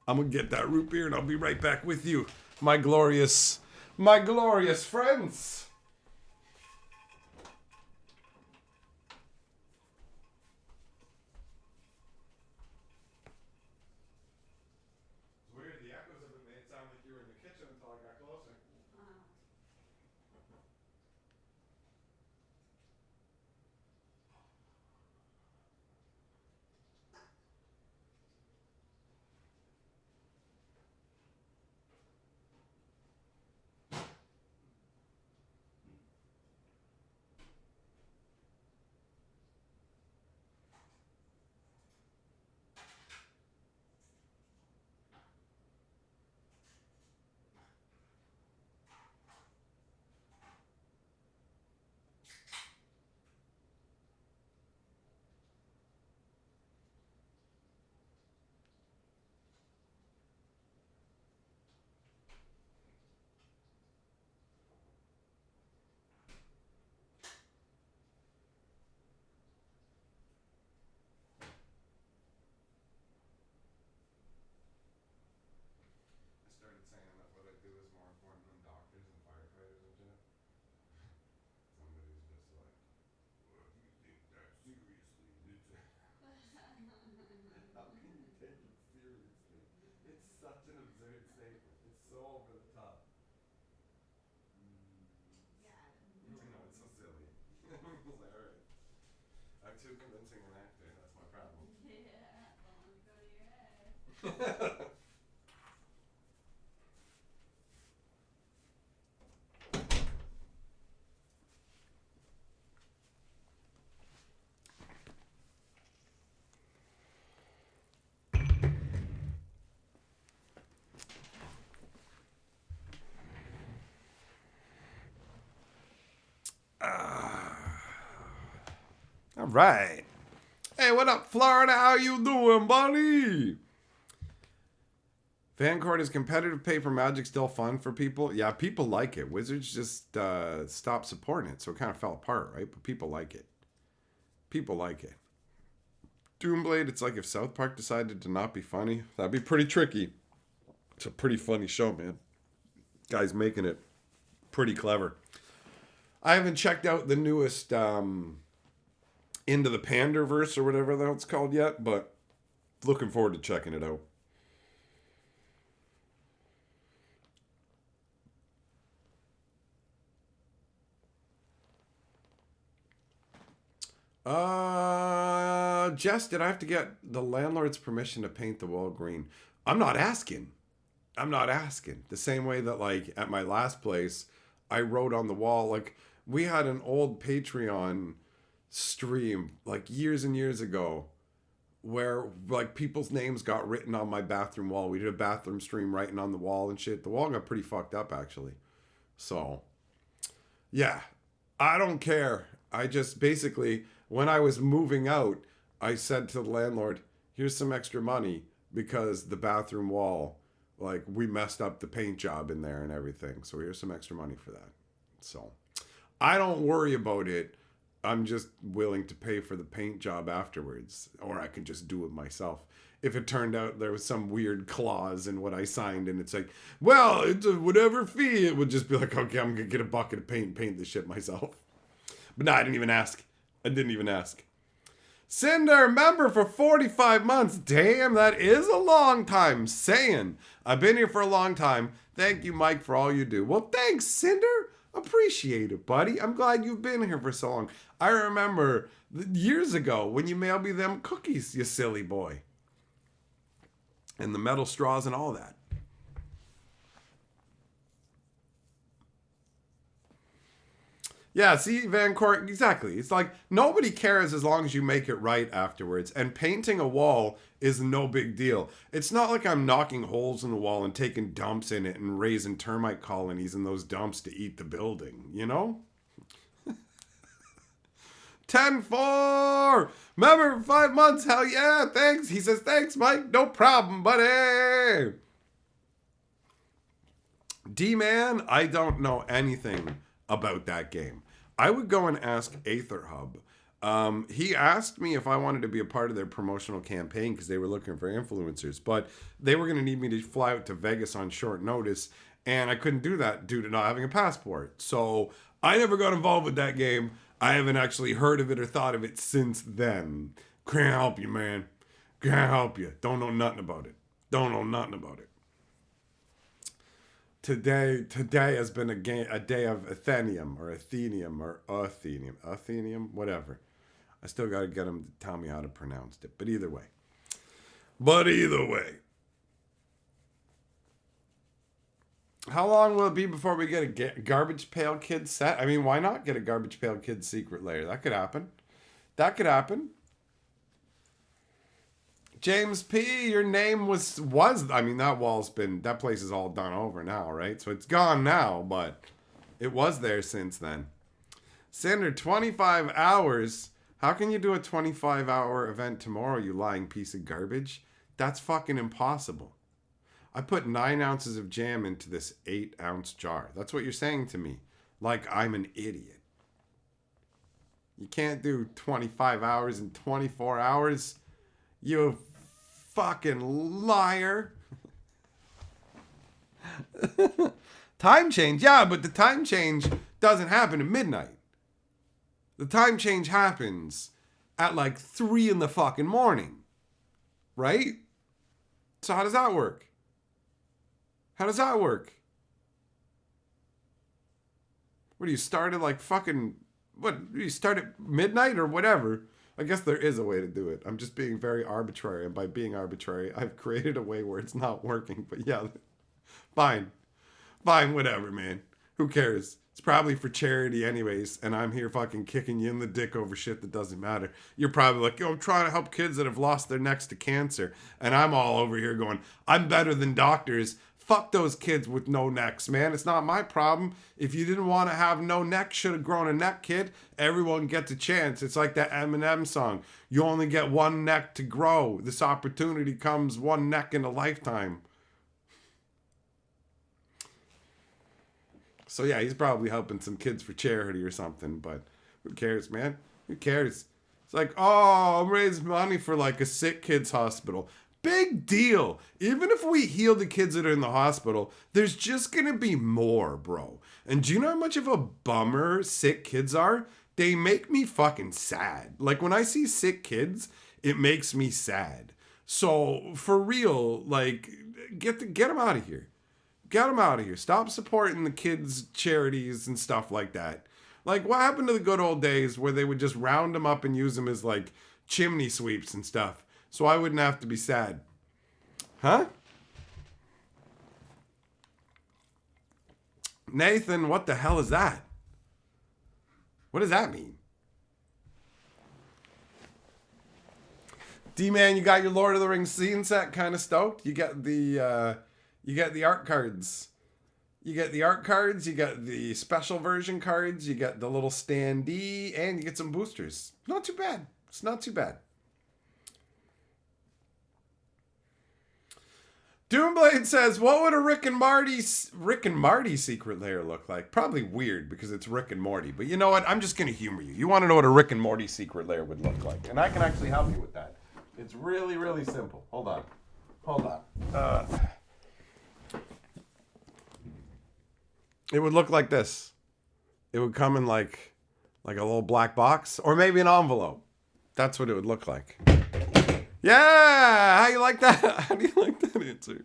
I'm going to get that root beer and I'll be right back with you, my glorious friends. Weird, the echoes of it made it sound like you were in the kitchen until I got closer. I started saying that what I do is more important than doctors and firefighters and shit. Somebody's just like, well, if you think that seriously, how can you take it seriously? It's such an absurd statement. It's so over the top. I know, it's so silly. I was like, alright. I'm too convincing an actor. That's my problem. All right. Hey, what up, Florida? How you doing, buddy? Vancourt is competitive paper magic still fun for people? Yeah, people like it. Wizards just stopped supporting it, so it kind of fell apart, right? But people like it. People like it. Doomblade, it's like if South Park decided to not be funny. That'd be pretty tricky. It's a pretty funny show, man. Guy's making it pretty clever. I haven't checked out the newest Into the Panderverse or whatever the hell it's called yet, but looking forward to checking it out. Jess, did I have to get the landlord's permission to paint the wall green? I'm not asking. I'm not asking. The same way that, like, at my last place, I wrote on the wall, like, we had an old Patreon stream, like, years and years ago, where, like, people's names got written on my bathroom wall. We did a bathroom stream writing on the wall and shit. The wall got pretty fucked up, actually. So, yeah, I don't care. I just basically, when I was moving out, I said to the landlord, here's some extra money because the bathroom wall, like, we messed up the paint job in there and everything. So here's some extra money for that. So I don't worry about it. I'm just willing to pay for the paint job afterwards, or I can just do it myself. If it turned out there was some weird clause in what I signed and it's like, well, it's a whatever fee, it would just be like, okay, I'm going to get a bucket of paint and paint this shit myself. But no, I didn't even ask. I didn't even ask. Cinder, member for 45 months. Damn, that is a long time. Saying, I've been here for a long time. Thank you, Mike, for all you do. Well, thanks, Cinder. Appreciate it, buddy. I'm glad you've been here for so long. I remember years ago when you mailed me them cookies, you silly boy. And the metal straws and all that. Yeah, see, Van Court, exactly. It's like nobody cares as long as you make it right afterwards. And painting a wall is no big deal. It's not like I'm knocking holes in the wall and taking dumps in it and raising termite colonies in those dumps to eat the building, you know? 10-4! Remember, 5 months, hell yeah, thanks. He says, thanks, Mike. No problem, buddy. D-Man, I don't know anything about that game. I would go and ask AetherHub. He asked me if I wanted to be a part of their promotional campaign because they were looking for influencers, but they were going to need me to fly out to Vegas on short notice, and I couldn't do that due to not having a passport. So I never got involved with that game. I haven't actually heard of it or thought of it since then. Can't help you, man. Can't help you. Don't know nothing about it. Don't know nothing about it. Today has been a day of Athenium, whatever. I still got to get him to tell me how to pronounce it. But either way. How long will it be before we get a Garbage Pail Kid set? I mean, why not get a Garbage Pail Kid secret layer? That could happen. James P, your name was I mean, that place is all done over now, right? So it's gone now, but it was there since then. Cinder, 25 hours. How can you do a 25-hour event tomorrow, you lying piece of garbage? That's fucking impossible. I put 9 ounces of jam into this 8-ounce jar. That's what you're saying to me. Like I'm an idiot. You can't do 25 hours in 24 hours. You fucking liar. Time change. Yeah, but the time change doesn't happen at midnight. The time change happens at like 3 in the fucking morning. Right? So how does that work? What do you start at like fucking... What? Do you start at midnight or whatever? I guess there is a way to do it. I'm just being very arbitrary. And by being arbitrary, I've created a way where it's not working. But yeah, fine. Fine, whatever, man. Who cares? It's probably for charity anyways. And I'm here fucking kicking you in the dick over shit that doesn't matter. You're probably like, yo, I'm trying to help kids that have lost their necks to cancer. And I'm all over here going, I'm better than doctors. Fuck those kids with no necks, man. It's not my problem. If you didn't want to have no neck, should have grown a neck, kid. Everyone gets a chance. It's like that Eminem song. You only get one neck to grow. This opportunity comes one neck in a lifetime. So yeah, he's probably helping some kids for charity or something, but who cares, man? Who cares? It's like, oh, I'm raising money for like a sick kids hospital. Big deal. Even if we heal the kids that are in the hospital, there's just going to be more, bro. And do you know how much of a bummer sick kids are? They make me fucking sad. Like when I see sick kids, it makes me sad. So for real, like get them out of here. Get them out of here. Stop supporting the kids' charities and stuff like that. Like, what happened to the good old days where they would just round them up and use them as, like, chimney sweeps and stuff? So I wouldn't have to be sad. Huh? Nathan, what the hell is that? What does that mean? D-Man, you got your Lord of the Rings scene set kind of stoked. You get the art cards. You get the art cards, you get the special version cards, you get the little standee, and you get some boosters. Not too bad. It's not too bad. Doomblade says, what would a Rick and Marty secret lair look like? Probably weird because it's Rick and Morty. But you know what? I'm just going to humor you. You want to know what a Rick and Morty secret lair would look like. And I can actually help you with that. It's really, really simple. Hold on. It would look like this. It would come in like a little black box or maybe an envelope. That's what it would look like. Yeah! How you like that? How do you like that answer?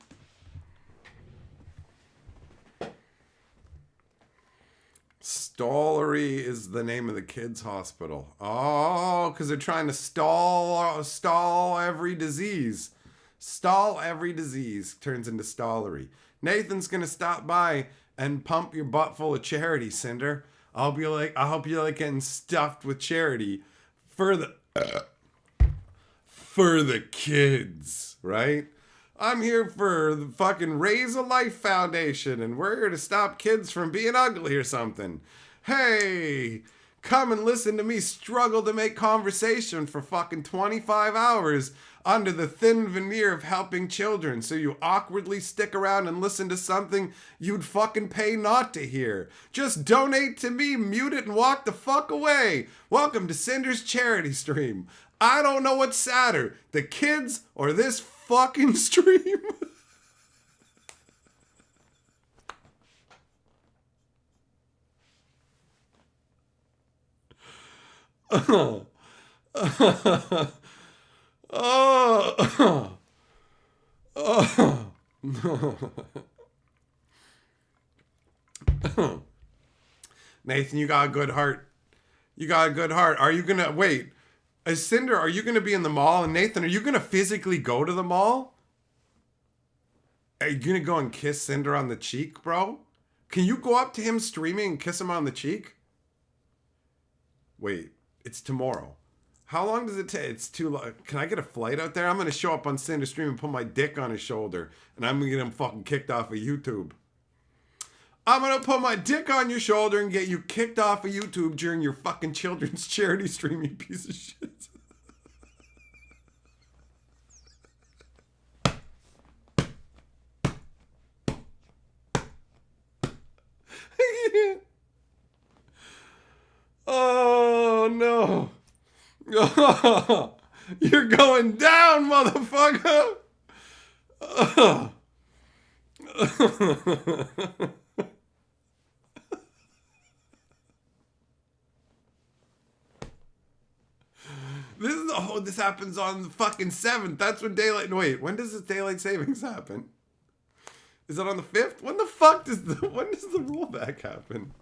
Stollery is the name of the kids' hospital. Oh, because they're trying to stall every disease. Stall every disease turns into stallery. Nathan's gonna stop by and pump your butt full of charity, Cinder. I hope you like getting stuffed with charity for the kids, right? I'm here for the fucking Raise a Life Foundation, and we're here to stop kids from being ugly or something. Hey, come and listen to me struggle to make conversation for fucking 25 hours under the thin veneer of helping children, so you awkwardly stick around and listen to something you'd fucking pay not to hear. Just donate to me, mute it, and walk the fuck away. Welcome to Cinder's charity stream. I don't know what's sadder, the kids or this fucking stream. Nathan, you got a good heart. You got a good heart. Are you gonna wait? Cinder, are you gonna be in the mall? And Nathan, are you gonna physically go to the mall? Are you gonna go and kiss Cinder on the cheek, bro? Can you go up to him streaming and kiss him on the cheek? Wait, it's tomorrow. How long does it take? It's too long. Can I get a flight out there? I'm gonna show up on Cinder's stream and put my dick on his shoulder, and I'm gonna get him fucking kicked off of YouTube. I'm gonna put my dick on your shoulder and get you kicked off of YouTube during your fucking children's charity stream, you piece of shit. Oh no. You're going down, motherfucker. This happens on the fucking 7th. That's when wait, when does this daylight savings happen? Is it on the 5th? When does the rollback happen?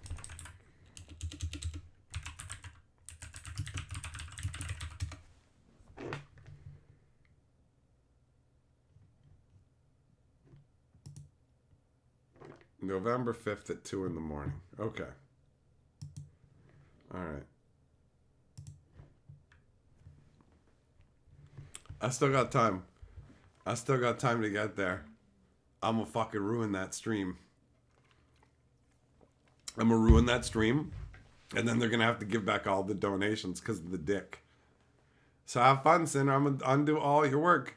November 5th at 2 in the morning. Okay. All right. I still got time. I still got time to get there. I'm gonna fucking ruin that stream. I'm gonna ruin that stream. And then they're gonna have to give back all the donations because of the dick. So have fun, Cinder. I'm gonna undo all your work.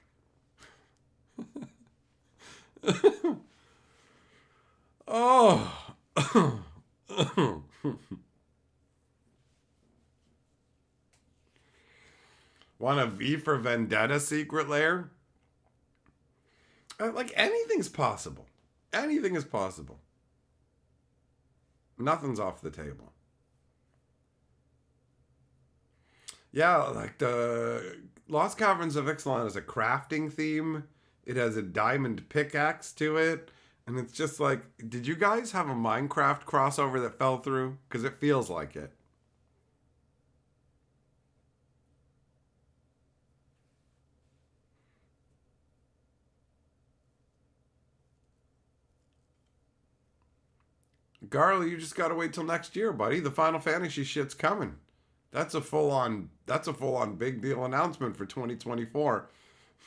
Oh. Want a V for Vendetta secret lair? Like, anything's possible. Anything is possible. Nothing's off the table. Yeah, like the Lost Caverns of Ixalan has a crafting theme. It has a diamond pickaxe to it. And it's just like, did you guys have a Minecraft crossover that fell through? Because it feels like it. Garly, you just gotta wait till next year, buddy. The Final Fantasy shit's coming. That's a full on big deal announcement for 2024.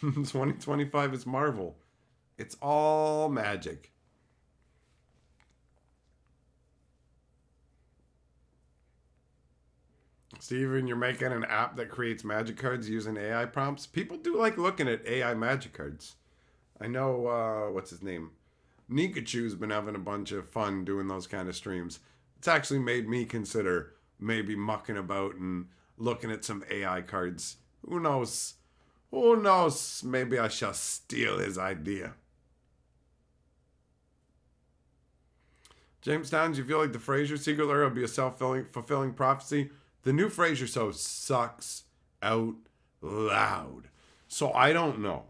2025 is Marvel. It's all magic. Steven, you're making an app that creates magic cards using AI prompts. People do like looking at AI magic cards. I know, what's his name? Nikachu's been having a bunch of fun doing those kind of streams. It's actually made me consider maybe mucking about and looking at some AI cards. Who knows? Who knows? Maybe I shall steal his idea. James Downs, you feel like the Frasier sequel era will be a self-fulfilling prophecy? The new Frasier show sucks out loud. So I don't know.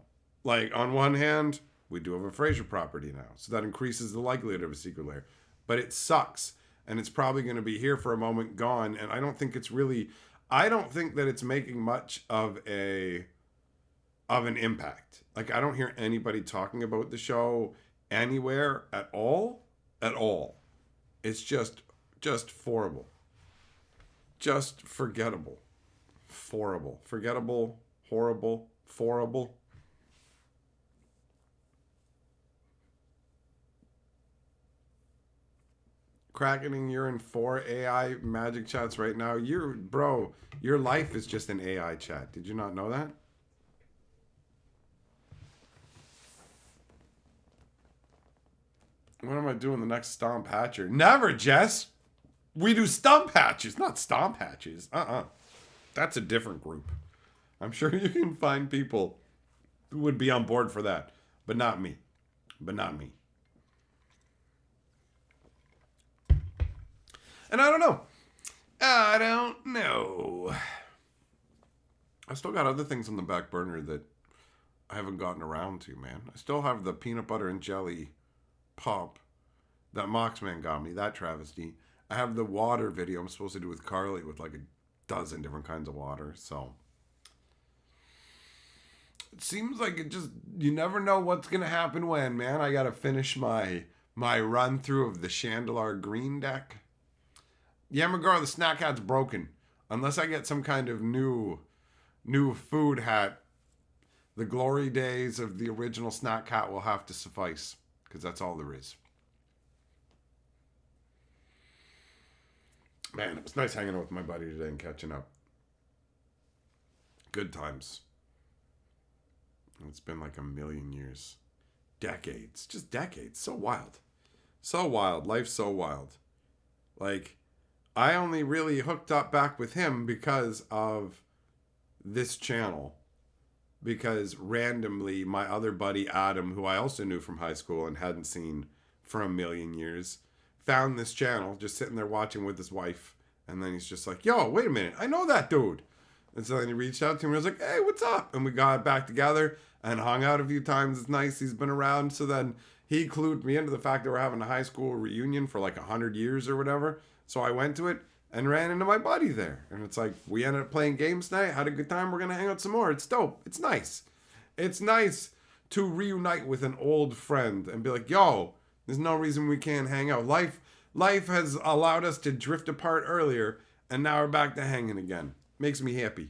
Like, on one hand, we do have a Frasier property now, so that increases the likelihood of a sequel there. But it sucks, and it's probably going to be here for a moment, gone. And I don't think it's really, I don't think that it's making much of an impact. Like, I don't hear anybody talking about the show anywhere at all, at all. It's just horrible, just forgettable, horrible, forgettable, horrible, horrible. Crackening, you're in 4 AI magic chats right now. Your life is just an AI chat. Did you not know that? What am I doing the next Stomp Hatcher? Never, Jess. We do Stump Hatches, not Stomp Hatches. That's a different group. I'm sure you can find people who would be on board for that, but not me. But not me. And I don't know. I don't know. I still got other things on the back burner that I haven't gotten around to, man. I still have the peanut butter and jelly pop that Moxman got me, that travesty. I have the water video I'm supposed to do with Carly with like a dozen different kinds of water. So it seems like it just, you never know what's going to happen when, man. I got to finish my run through of the Chandelar Green deck. Yeah, McGraw, the snack hat's broken. Unless I get some kind of new food hat, the glory days of the original snack hat will have to suffice. Because that's all there is. Man, it was nice hanging out with my buddy today and catching up. Good times. It's been like a million years. Decades. Just decades. So wild. So wild. Life's so wild. Like, I only really hooked up back with him because of this channel. Because randomly, my other buddy Adam, who I also knew from high school and hadn't seen for a million years, found this channel, just sitting there watching with his wife. And then he's just like, yo, wait a minute, I know that dude. And so then he reached out to me and was like, hey, what's up? And we got back together and hung out a few times. It's nice, he's been around. So then he clued me into the fact that we're having a high school reunion for like 100 years or whatever. So I went to it and ran into my buddy there. And it's like, we ended up playing games tonight, had a good time, we're going to hang out some more. It's dope. It's nice. It's nice to reunite with an old friend and be like, yo, there's no reason we can't hang out. Life has allowed us to drift apart earlier, and now we're back to hanging again. Makes me happy.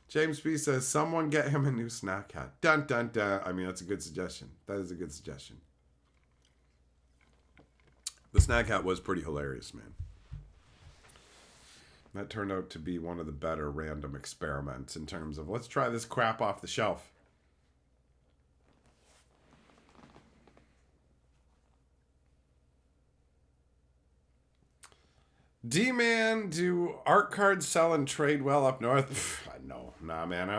James B says, someone get him a new snack hat. Dun, dun, dun. I mean, that's a good suggestion. That is a good suggestion. The snack hat was pretty hilarious, man. That turned out to be one of the better random experiments in terms of, let's try this crap off the shelf. D-Man, do art cards sell and trade well up north? No, nah, man. I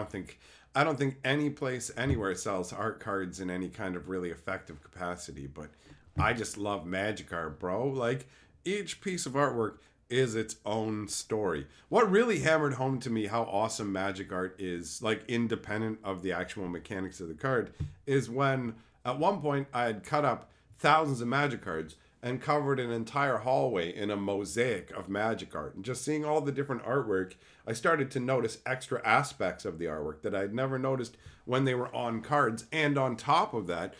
don't think any place anywhere sells art cards in any kind of really effective capacity. But I just love magic art, bro. Like, each piece of artwork is its own story. What really hammered home to me how awesome magic art is, like independent of the actual mechanics of the card, is when At one point, I had cut up thousands of magic cards and covered an entire hallway in a mosaic of magic art. And just seeing all the different artwork, I started to notice extra aspects of the artwork that I'd never noticed when they were on cards. And on top of that,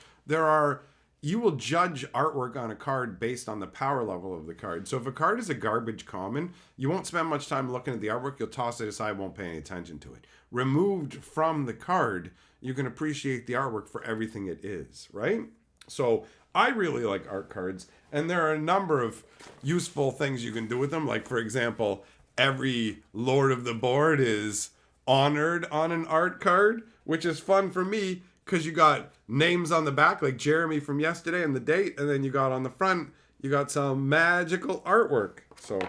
you will judge artwork on a card based on the power level of the card. So if a card is a garbage common, you won't spend much time looking at the artwork. You'll toss it aside, won't pay any attention to it. Removed from the card, you can appreciate the artwork for everything it is, right? So I really like art cards, and there are a number of useful things you can do with them. Like, for example, every Lord of the Board is honored on an art card, which is fun for me because you got names on the back, like Jeremy from yesterday and the date, and then you got on the front, you got some magical artwork. So,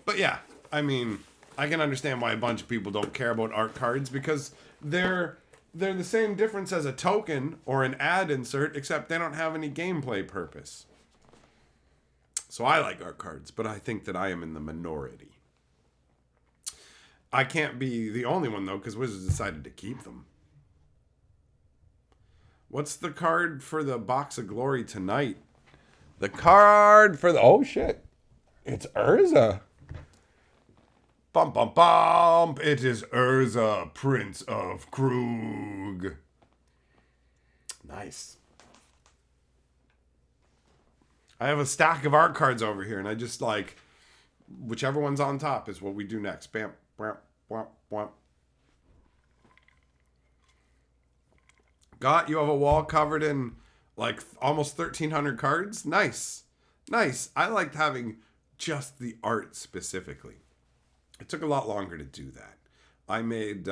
but yeah, I mean, I can understand why a bunch of people don't care about art cards because they're the same difference as a token or an ad insert, except they don't have any gameplay purpose. So I like art cards, but I think that I am in the minority. I can't be the only one, though, because Wizards decided to keep them. What's the card for the Box of Glory tonight? The card for the... Oh, shit. It's Urza. Bum, bum, bum. It is Urza, Prince of Krug. Nice. I have a stack of art cards over here, and I just like... Whichever one's on top is what we do next. Bam, bam, bam, bam. You have a wall covered in like almost 1,300 cards. Nice. I liked having just the art specifically. It took a lot longer to do that. I made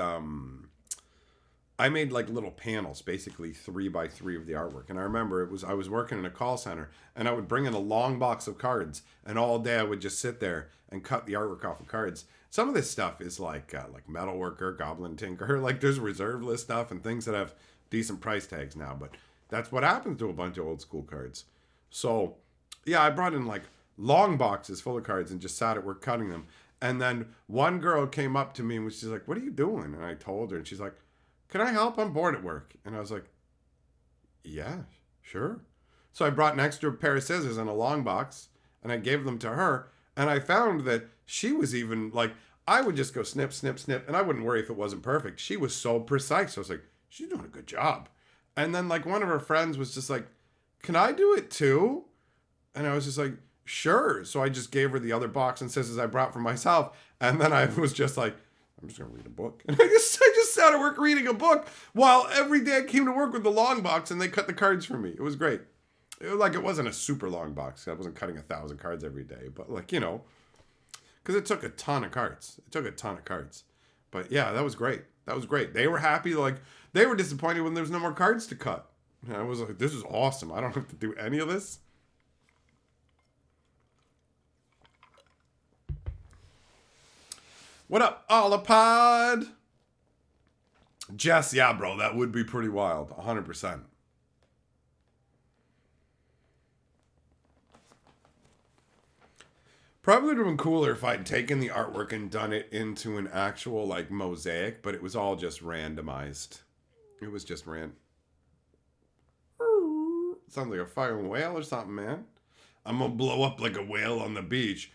like little panels, basically 3x3 of the artwork. And I remember I was working in a call center, and I would bring in a long box of cards, and all day I would just sit there and cut the artwork off of cards. Some of this stuff is like Metalworker, Goblin Tinker, like there's reserve list stuff and things that have decent price tags now, but that's what happens to a bunch of old school cards. So yeah, I brought in like long boxes full of cards and just sat at work cutting them. And then one girl came up to me and she's like, "What are you doing?" And I told her, and she's like, "Can I help? I'm bored at work." And I was like, "Yeah, sure." So I brought an extra pair of scissors and a long box, and I gave them to her. And I found that she was even like, I would just go snip, snip, snip, and I wouldn't worry if it wasn't perfect. She was so precise. I was like, she's doing a good job. And then like one of her friends was just like, "Can I do it too?" And I was just like, "Sure." So I just gave her the other box and scissors I brought for myself. And then I was just like, "I'm just going to read a book." And I just sat at work reading a book while every day I came to work with the long box and they cut the cards for me. It was great. It wasn't a super long box. I wasn't cutting 1,000 cards every day, but like, because it took a ton of cards. But yeah, that was great. They were happy. Like, they were disappointed when there was no more cards to cut. And I was like, this is awesome. I don't have to do any of this. What up, Olipod? Jess, yeah, bro, that would be pretty wild. 100%. Probably would have been cooler if I'd taken the artwork and done it into an actual, like, mosaic, but it was all just randomized. It was just Sounds like a fucking whale or something, man. I'm gonna blow up like a whale on the beach.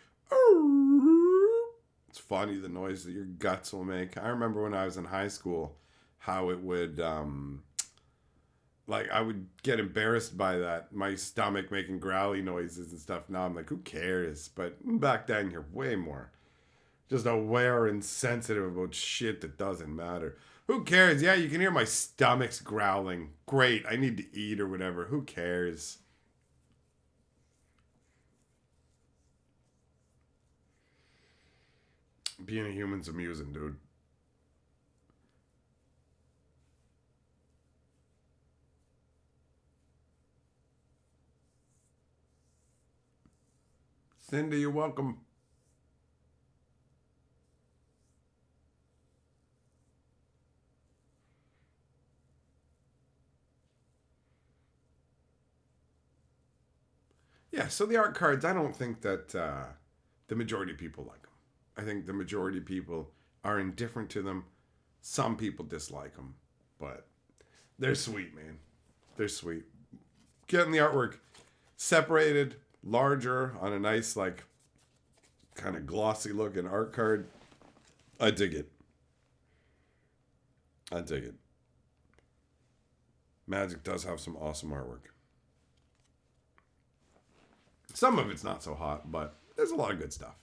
It's funny the noise that your guts will make. I remember when I was in high school how it would, I would get embarrassed by that. My stomach making growly noises and stuff. Now I'm like, who cares? But back then you're way more just aware and sensitive about shit that doesn't matter. Who cares? Yeah, you can hear my stomach's growling. Great, I need to eat or whatever. Who cares? Being a human's amusing, dude. Cindy, you're welcome. Yeah, so the art cards, I don't think that the majority of people like them. I think the majority of people are indifferent to them. Some people dislike them, but they're sweet, man. They're sweet. Getting the artwork separated, larger, on a nice, like, kind of glossy looking art card. I dig it. I dig it. Magic does have some awesome artwork. Some of it's not so hot, but there's a lot of good stuff.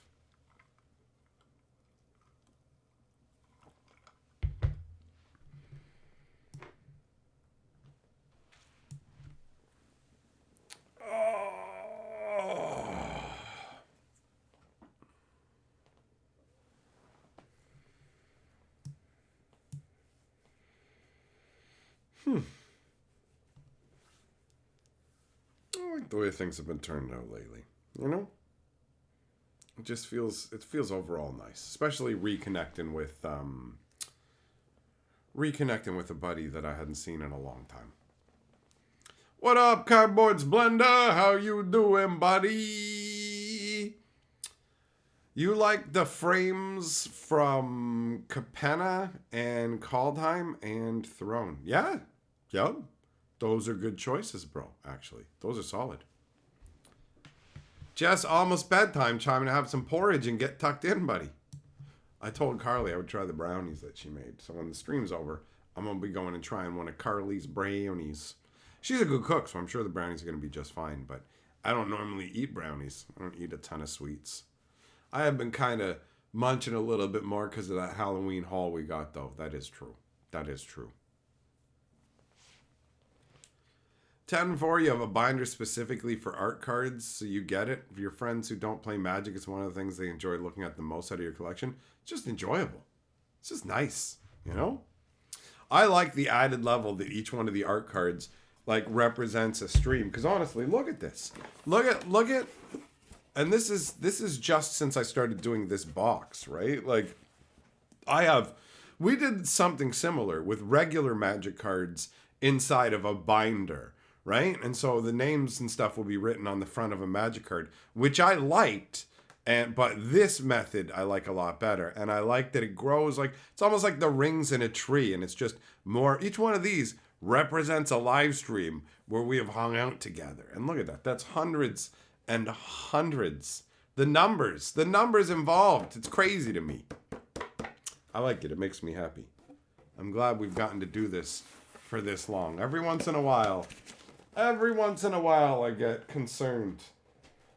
I like the way things have been turned out lately. You know? It feels overall nice. Especially reconnecting with a buddy that I hadn't seen in a long time. What up, Cardboard Splendor? How you doing, buddy? You like the frames from Capenna and Kaldheim and Throne? Yeah. Yep. Those are good choices, bro, actually. Those are solid. Jess, almost bedtime. Time to have some porridge and get tucked in, buddy. I told Carly I would try the brownies that she made. So when the stream's over, I'm going to be going and trying one of Carly's brownies. She's a good cook, so I'm sure the brownies are going to be just fine. But I don't normally eat brownies. I don't eat a ton of sweets. I have been kind of munching a little bit more because of that Halloween haul we got, though. That is true. That is true. 10-4, you have a binder specifically for art cards, so you get it. For your friends who don't play Magic, it's one of the things they enjoy looking at the most out of your collection. It's just enjoyable. It's just nice, you know? I like the added level that each one of the art cards like represents a stream. Because honestly, look at this. Look at, and this is just since I started doing this box, right? Like, we did something similar with regular Magic cards inside of a binder. Right? And so the names and stuff will be written on the front of a Magic card, which I liked, but this method I like a lot better. And I like that it grows like, it's almost like the rings in a tree, and it's just more, each one of these represents a live stream where we have hung out together. And look at that. That's hundreds and hundreds. The numbers involved. It's crazy to me. I like it. It makes me happy. I'm glad we've gotten to do this for this long. Every once in a while I get concerned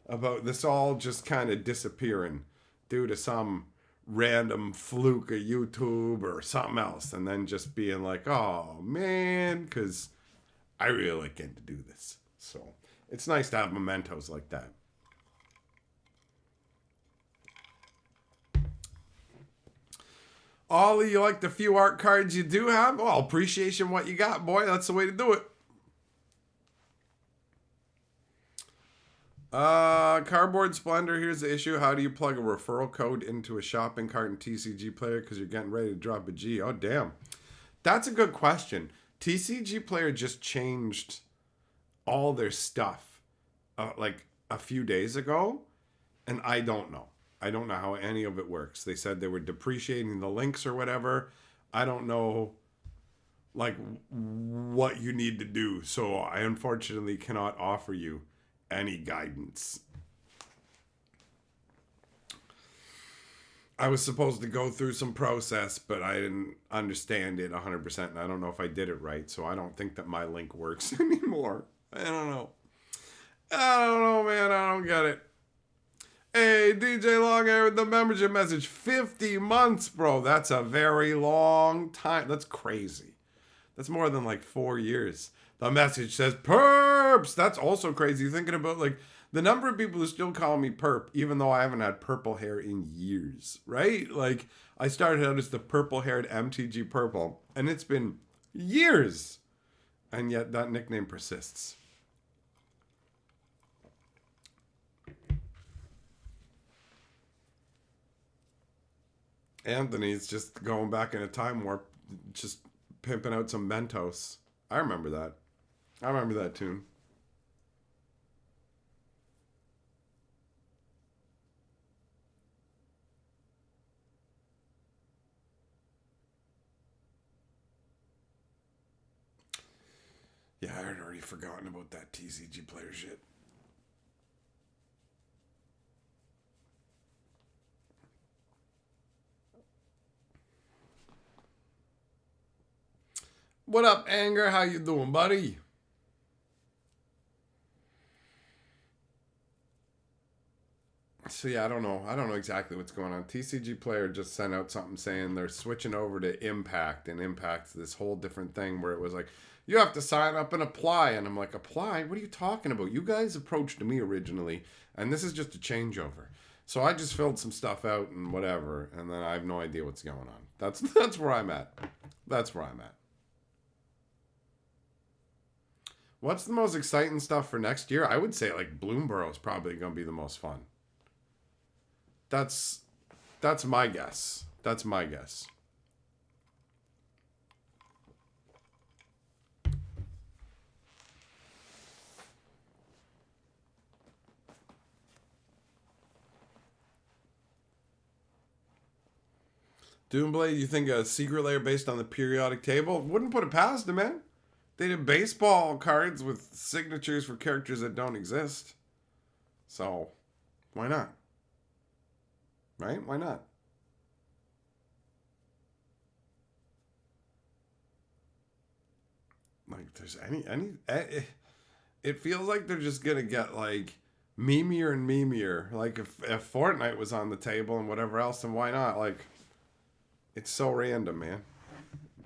about this all just kind of disappearing due to some random fluke of YouTube or something else, and then just being like, oh man, because I really like getting to do this. So it's nice to have mementos like that. Ollie, you like the few art cards you do have? Oh, appreciation what you got, boy. That's the way to do it. Cardboard Splendor, here's the issue. How do you plug a referral code into a shopping cart in TCG Player because you're getting ready to drop a G? Oh, damn. That's a good question. TCG Player just changed all their stuff like a few days ago, and I don't know. I don't know how any of it works. They said they were depreciating the links or whatever. I don't know like what you need to do, so I unfortunately cannot offer you any guidance. I was supposed to go through some process, but I didn't understand it 100%, and I don't know if I did it right, so I don't think that my link works anymore. I don't know, man. I don't get it. Hey, DJ Longhair with the membership message. 50 months, bro. That's a very long time. That's crazy. That's more than like 4 years. The message says perps. That's also crazy. Thinking about like the number of people who still call me perp, even though I haven't had purple hair in years, right? Like I started out as the purple-haired MTG Purple, and it's been years, and yet that nickname persists. Anthony's just going back in a time warp, just pimping out some Mentos. I remember that. I remember that tune. Yeah, I already forgotten about that TCG player shit. What up, Anger? How you doing, buddy? So yeah, I don't know. I don't know exactly what's going on. TCG Player just sent out something saying they're switching over to Impact, and Impact's this whole different thing where it was like, you have to sign up and apply. And I'm like, apply? What are you talking about? You guys approached me originally, and this is just a changeover. So I just filled some stuff out and whatever, and then I have no idea what's going on. That's where I'm at. That's where I'm at. What's the most exciting stuff for next year? I would say like Bloomborough is probably going to be the most fun. That's that's my guess. That's my guess. Doomblade, you think a secret layer based on the periodic table? Wouldn't put it past them, man. They did baseball cards with signatures for characters that don't exist. So, why not? Right? Why not? Like, there's it feels like they're just gonna get like memeier and memeier. Like if Fortnite was on the table and whatever else, then why not? Like, it's so random, man.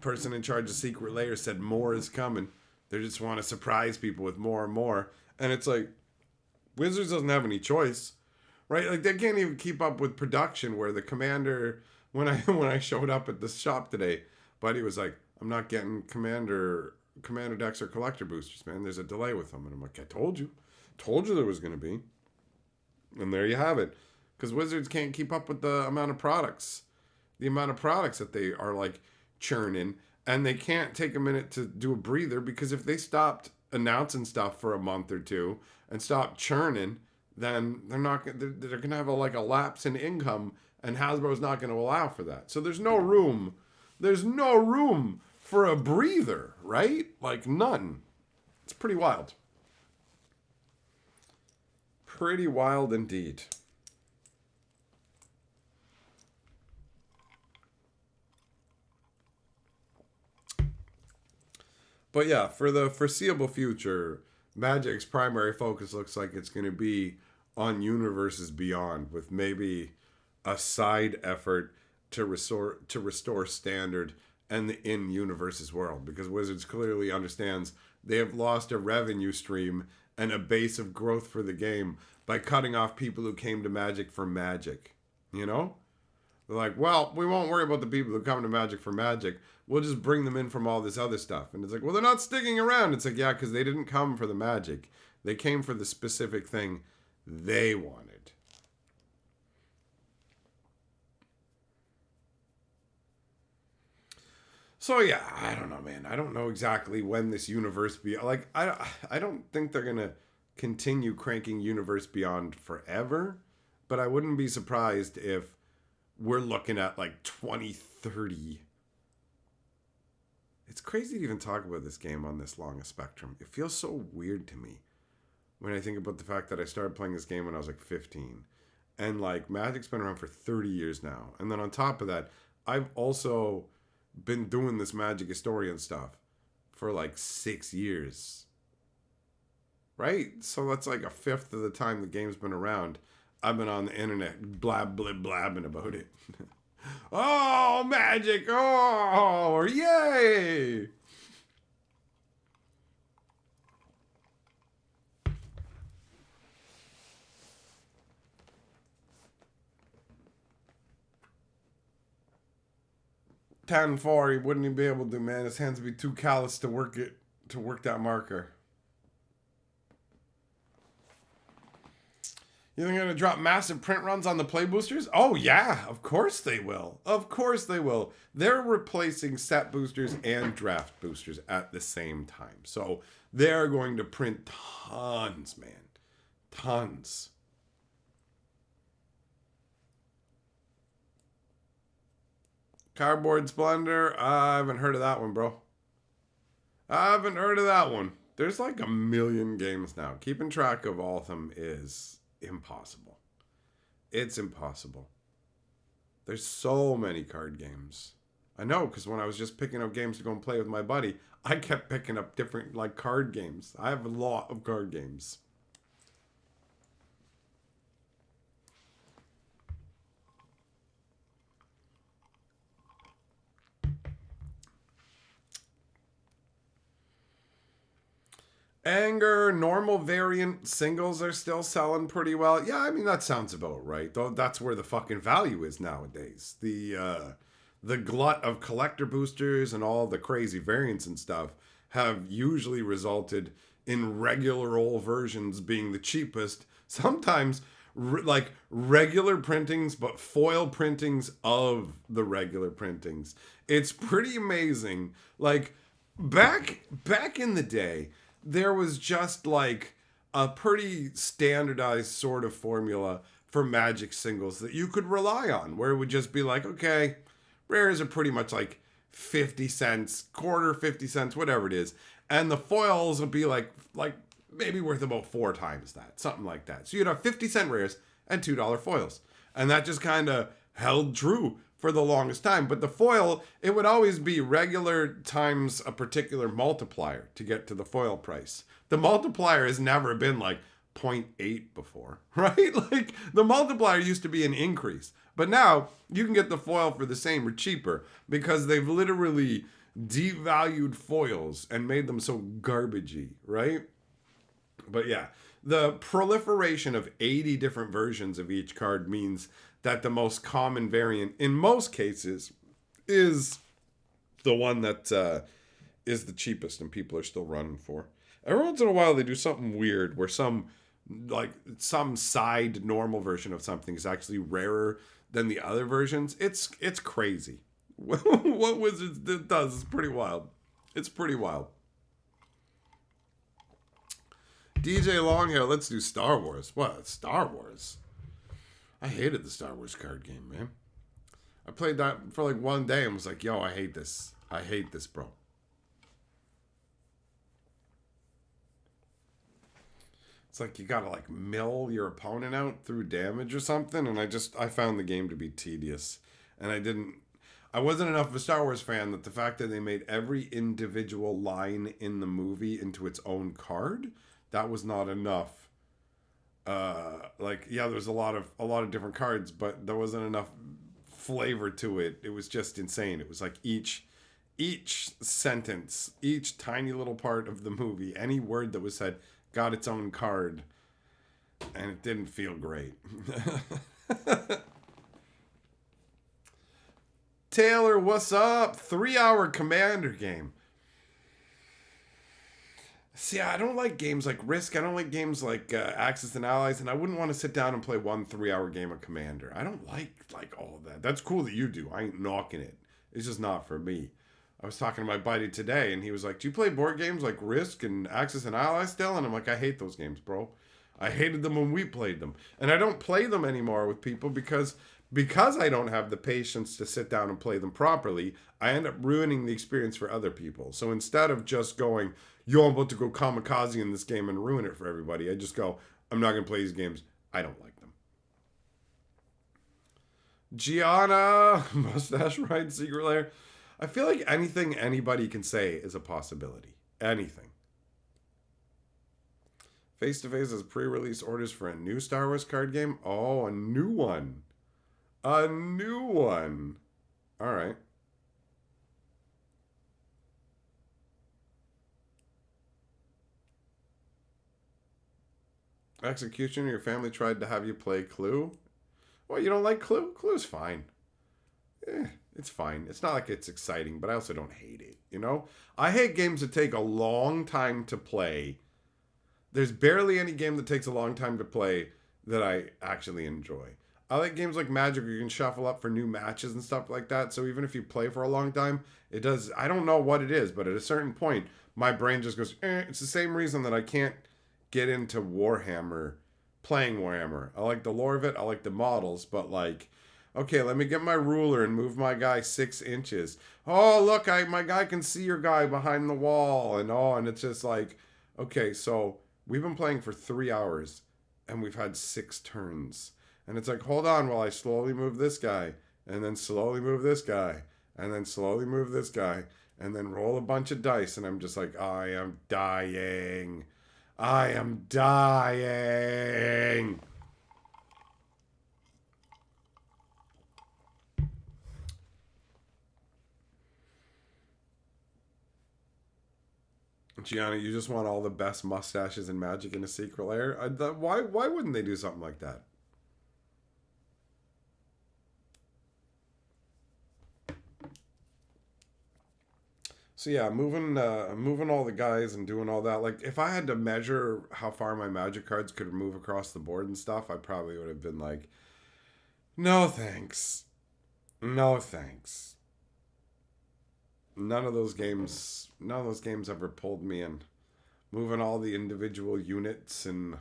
Person in charge of secret layer said more is coming. They just want to surprise people with more and more, and it's like Wizards doesn't have any choice, right? Like they can't even keep up with production. Where the commander, when I showed up at the shop today, Buddy was like, "I'm not getting commander decks or collector boosters, man. There's a delay with them." And I'm like, told you there was going to be, and there you have it. Because Wizards can't keep up with the amount of products that they are like churning, and they can't take a minute to do a breather, because if they stopped announcing stuff for a month or two and stopped churning, then they're gonna have a lapse in income, and Hasbro's not going to allow for that. So there's no room. There's no room for a breather, right? Like none. It's pretty wild. Pretty wild indeed. But yeah, for the foreseeable future, Magic's primary focus looks like it's going to be on Universes Beyond, with maybe a side effort to restore standard and the in Universes world, because Wizards clearly understands they have lost a revenue stream and a base of growth for the game by cutting off people who came to Magic for Magic. You know? They're like, well, we won't worry about the people who come to Magic for Magic. We'll just bring them in from all this other stuff. And it's like, well, they're not sticking around. It's like, yeah, because they didn't come for the Magic. They came for the specific thing they wanted. So yeah, I don't know, man. I don't know exactly when this universe be like. I don't think they're gonna continue cranking Universe Beyond forever, but I wouldn't be surprised if we're looking at like 2030. It's crazy to even talk about this game on this long a spectrum. It feels so weird to me when I think about the fact that I started playing this game when I was like 15. And like Magic's been around for 30 years now. And then on top of that, I've also been doing this Magic historian stuff for like 6 years. Right? So that's like a fifth of the time the game's been around. I've been on the internet blabbing about it. Oh, Magic! Oh, yay! Ten four, he wouldn't even be able to, man. His hands would be too callous to work that marker. You think they're gonna drop massive print runs on the play boosters? Oh yeah, of course they will. Of course they will. They're replacing set boosters and draft boosters at the same time. So they're going to print tons, man. Tons. Cardboard Splendor? I haven't heard of that one, bro. I haven't heard of that one. There's like a million games now. Keeping track of all of them is impossible. It's impossible. There's so many card games. I know, because when I was just picking up games to go and play with my buddy, I kept picking up different like card games. I have a lot of card games. Anger, normal variant singles are still selling pretty well. Yeah, I mean that sounds about right. Though that's where the fucking value is nowadays. The glut of collector boosters and all the crazy variants and stuff have usually resulted in regular old versions being the cheapest. Sometimes like regular printings, but foil printings of the regular printings. It's pretty amazing. Like back in the day, there was just like a pretty standardized sort of formula for Magic singles that you could rely on, where it would just be like, okay, rares are pretty much like 50 cents, quarter 50 cents, whatever it is. And the foils would be like maybe worth about 4 times that, something like that. So you'd have 50-cent rares and $2 foils. And that just kind of held true for the longest time. But the foil, it would always be regular times a particular multiplier to get to the foil price. The multiplier has never been like 0.8 before, right? Like the multiplier used to be an increase. But now you can get the foil for the same or cheaper because they've literally devalued foils and made them so garbagey, right? But yeah, the proliferation of 80 different versions of each card means that the most common variant in most cases is the one that is the cheapest and people are still running for. Every once in a while they do something weird where some side normal version of something is actually rarer than the other versions. It's crazy. What Wizards does is pretty wild. It's pretty wild. DJ Longhair, let's do Star Wars. What? Star Wars? I hated the Star Wars card game, man. I played that for like one day and was like, yo, I hate this. I hate this, bro. It's like you gotta like mill your opponent out through damage or something, and I found the game to be tedious. And I wasn't enough of a Star Wars fan that the fact that they made every individual line in the movie into its own card, that was not enough. Like yeah, there was a lot of different cards, but there wasn't enough flavor to it. It was just insane. It was like each sentence, each tiny little part of the movie, any word that was said got its own card, and it didn't feel great. Taylor, what's up? 3-hour Commander game. See, I don't like games like Risk. I don't like games like Axis and Allies, and I wouldn't want to sit down and play one 3-hour game of Commander. I don't like all of that. That's cool that you do. I ain't knocking it. It's just not for me. I was talking to my buddy today, and he was like, "Do you play board games like Risk and Axis and Allies still?" And I'm like, "I hate those games, bro. I hated them when we played them, and I don't play them anymore with people because I don't have the patience to sit down and play them properly. I end up ruining the experience for other people. So instead of just going, yo, I'm about to go kamikaze in this game and ruin it for everybody, I just go, I'm not going to play these games. I don't like them. Gianna, Mustache Ride, Secret Lair. I feel like anything anybody can say is a possibility. Anything. Face to Face has pre-release orders for a new Star Wars card game. Oh, a new one. A new one. All right. Execution, your family tried to have you play Clue? Well, you don't like Clue? Clue's fine. It's fine. It's not like it's exciting, but I also don't hate it, you know? I hate games that take a long time to play. There's barely any game that takes a long time to play that I actually enjoy. I like games like Magic where you can shuffle up for new matches and stuff like that. So even if you play for a long time, it does. I don't know what it is, but at a certain point, my brain just goes, It's the same reason that I can't get into Warhammer, playing Warhammer. I like the lore of it. I like the models, but like, okay, let me get my ruler and move my guy 6 inches. Oh, look, my guy can see your guy behind the wall. And it's just like, Okay, so we've been playing for 3 hours and we've had 6 turns. And it's like, hold on while I slowly move this guy, and then slowly move this guy, and then slowly move this guy, and then roll a bunch of dice. And I'm just like, I am dying. I am dying. Gianna, you just want all the best mustaches and magic in a secret lair? Why wouldn't they do something like that? So yeah, moving all the guys and doing all that. Like if I had to measure how far my magic cards could move across the board and stuff, I probably would have been like, no thanks, no thanks. None of those games ever pulled me in. Moving all the individual units and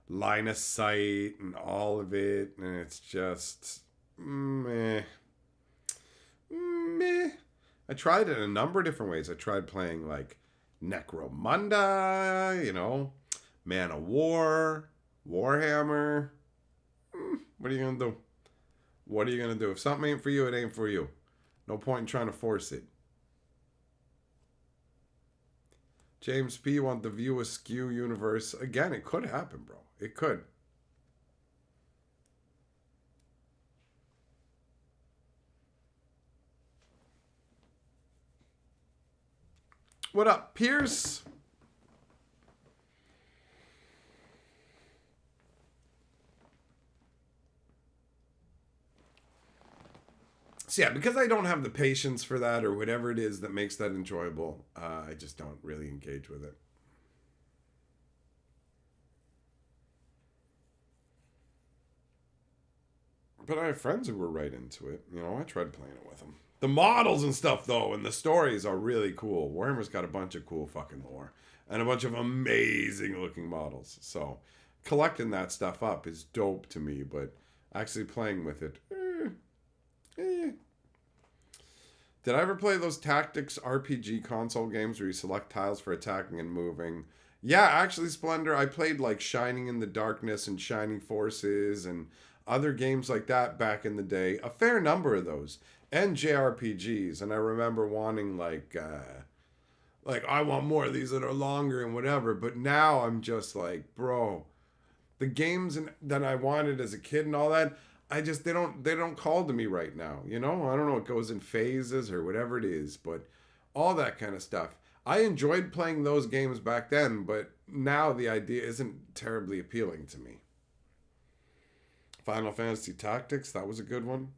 line of sight and all of it, and it's just meh, meh. I tried it a number of different ways. I tried playing like Necromunda, Man of War, Warhammer. What are you gonna do? What are you gonna do? If something ain't for you, it ain't for you. No point in trying to force it. James P. want the View Askew universe again. It could happen, bro. It could. What up, Pierce? So yeah, because I don't have the patience for that or whatever it is that makes that enjoyable, I just don't really engage with it. But I have friends who were right into it. I tried playing it with them. The models and stuff, though, and the stories are really cool. Warhammer's got a bunch of cool fucking lore and a bunch of amazing looking models. So collecting that stuff up is dope to me, but actually playing with it, eh. Did I ever play those tactics RPG console games where you select tiles for attacking and moving? Yeah, actually, Splendor, I played like Shining in the Darkness and Shining Forces and other games like that back in the day. A fair number of those. And JRPGs. And I remember wanting like I want more of these that are longer and whatever. But now I'm just like, bro, the games that I wanted as a kid and all that, they don't call to me right now. I don't know. It goes in phases or whatever it is, but all that kind of stuff. I enjoyed playing those games back then, but now the idea isn't terribly appealing to me. Final Fantasy Tactics, that was a good one.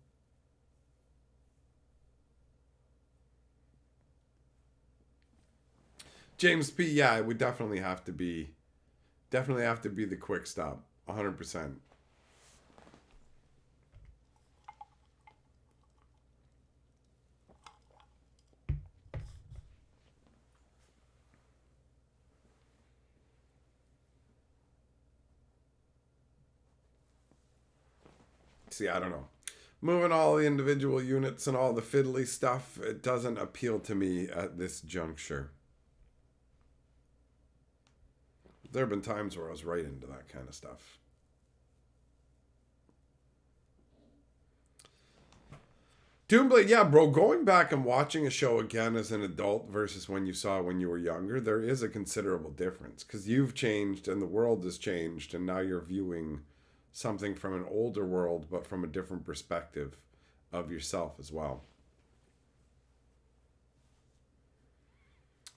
James P. Yeah, it would definitely have to be the quick stop, 100%. See, I don't know. Moving all the individual units and all the fiddly stuff, it doesn't appeal to me at this juncture. There have been times where I was right into that kind of stuff. Doomblade, yeah, bro. Going back and watching a show again as an adult versus when you saw it when you were younger, there is a considerable difference because you've changed and the world has changed, and now you're viewing something from an older world, but from a different perspective of yourself as well.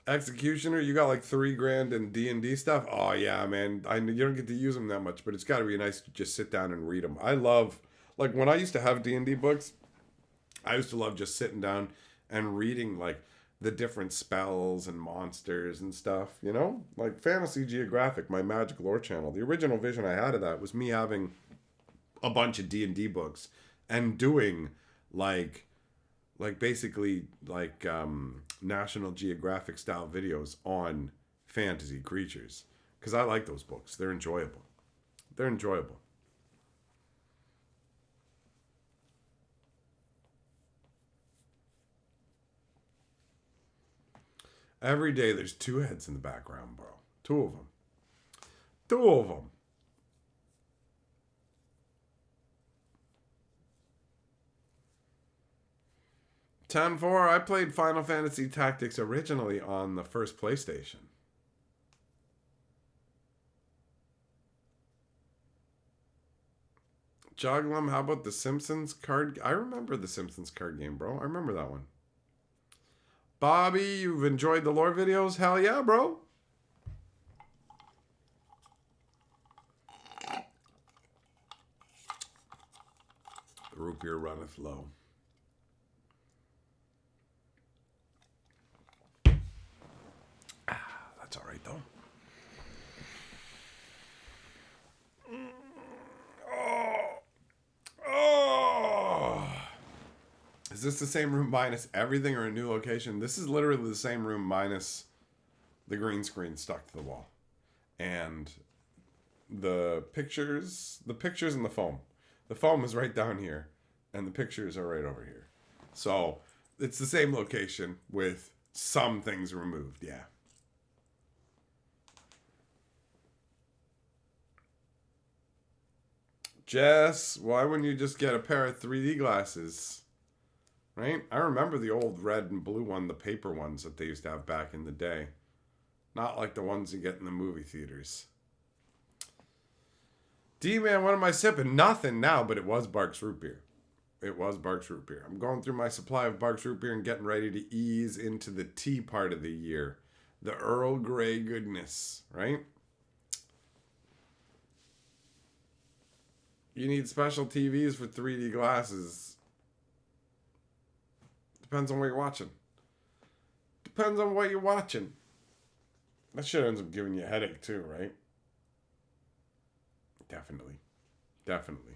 Executioner, you got like 3 grand in D&D stuff. Oh yeah, man. You don't get to use them that much, but it's got to be nice to just sit down and read them. I love like when I used to have D&D books. I used to love just sitting down and reading like the different spells and monsters and stuff, Like Fantasy Geographic, my Magic Lore channel. The original vision I had of that was me having a bunch of D&D books and doing like basically like National Geographic style videos on fantasy creatures cuz I like those books. They're enjoyable. They're enjoyable. Every day there's two heads in the background, bro. Two of them. Two of them. 10-4, I played Final Fantasy Tactics originally on the first PlayStation. Joglum, how about the Simpsons card? I remember the Simpsons card game, bro. I remember that one. Bobby, you've enjoyed the lore videos? Hell yeah, bro. The root beer runneth low. That's all right, though. Is this the same room minus everything or a new location? This is literally the same room minus the green screen stuck to the wall. And the pictures and the foam. The foam is right down here and the pictures are right over here. So it's the same location with some things removed, yeah. Jess, why wouldn't you just get a pair of 3D glasses? Right? I remember the old red and blue one, the paper ones that they used to have back in the day. Not like the ones you get in the movie theaters. D-Man, what am I sipping? Nothing now, but it was Barks Root Beer. It was Barks Root Beer. I'm going through my supply of Barks Root Beer and getting ready to ease into the tea part of the year. The Earl Grey goodness, right? You need special TVs for 3D glasses. Depends on what you're watching. Depends on what you're watching. That shit ends up giving you a headache too, right? Definitely. Definitely.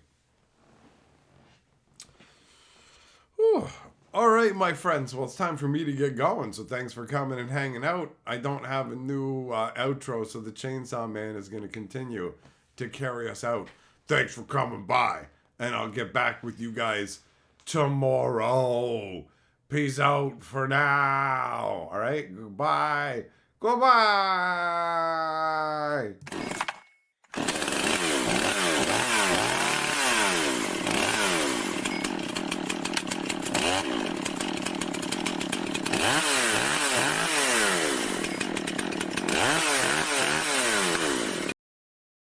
Whew. All right, my friends. Well, it's time for me to get going. So thanks for coming and hanging out. I don't have a new outro, so the Chainsaw Man is going to continue to carry us out. Thanks for coming by. And I'll get back with you guys tomorrow. Peace out for now. All right. Goodbye. Goodbye.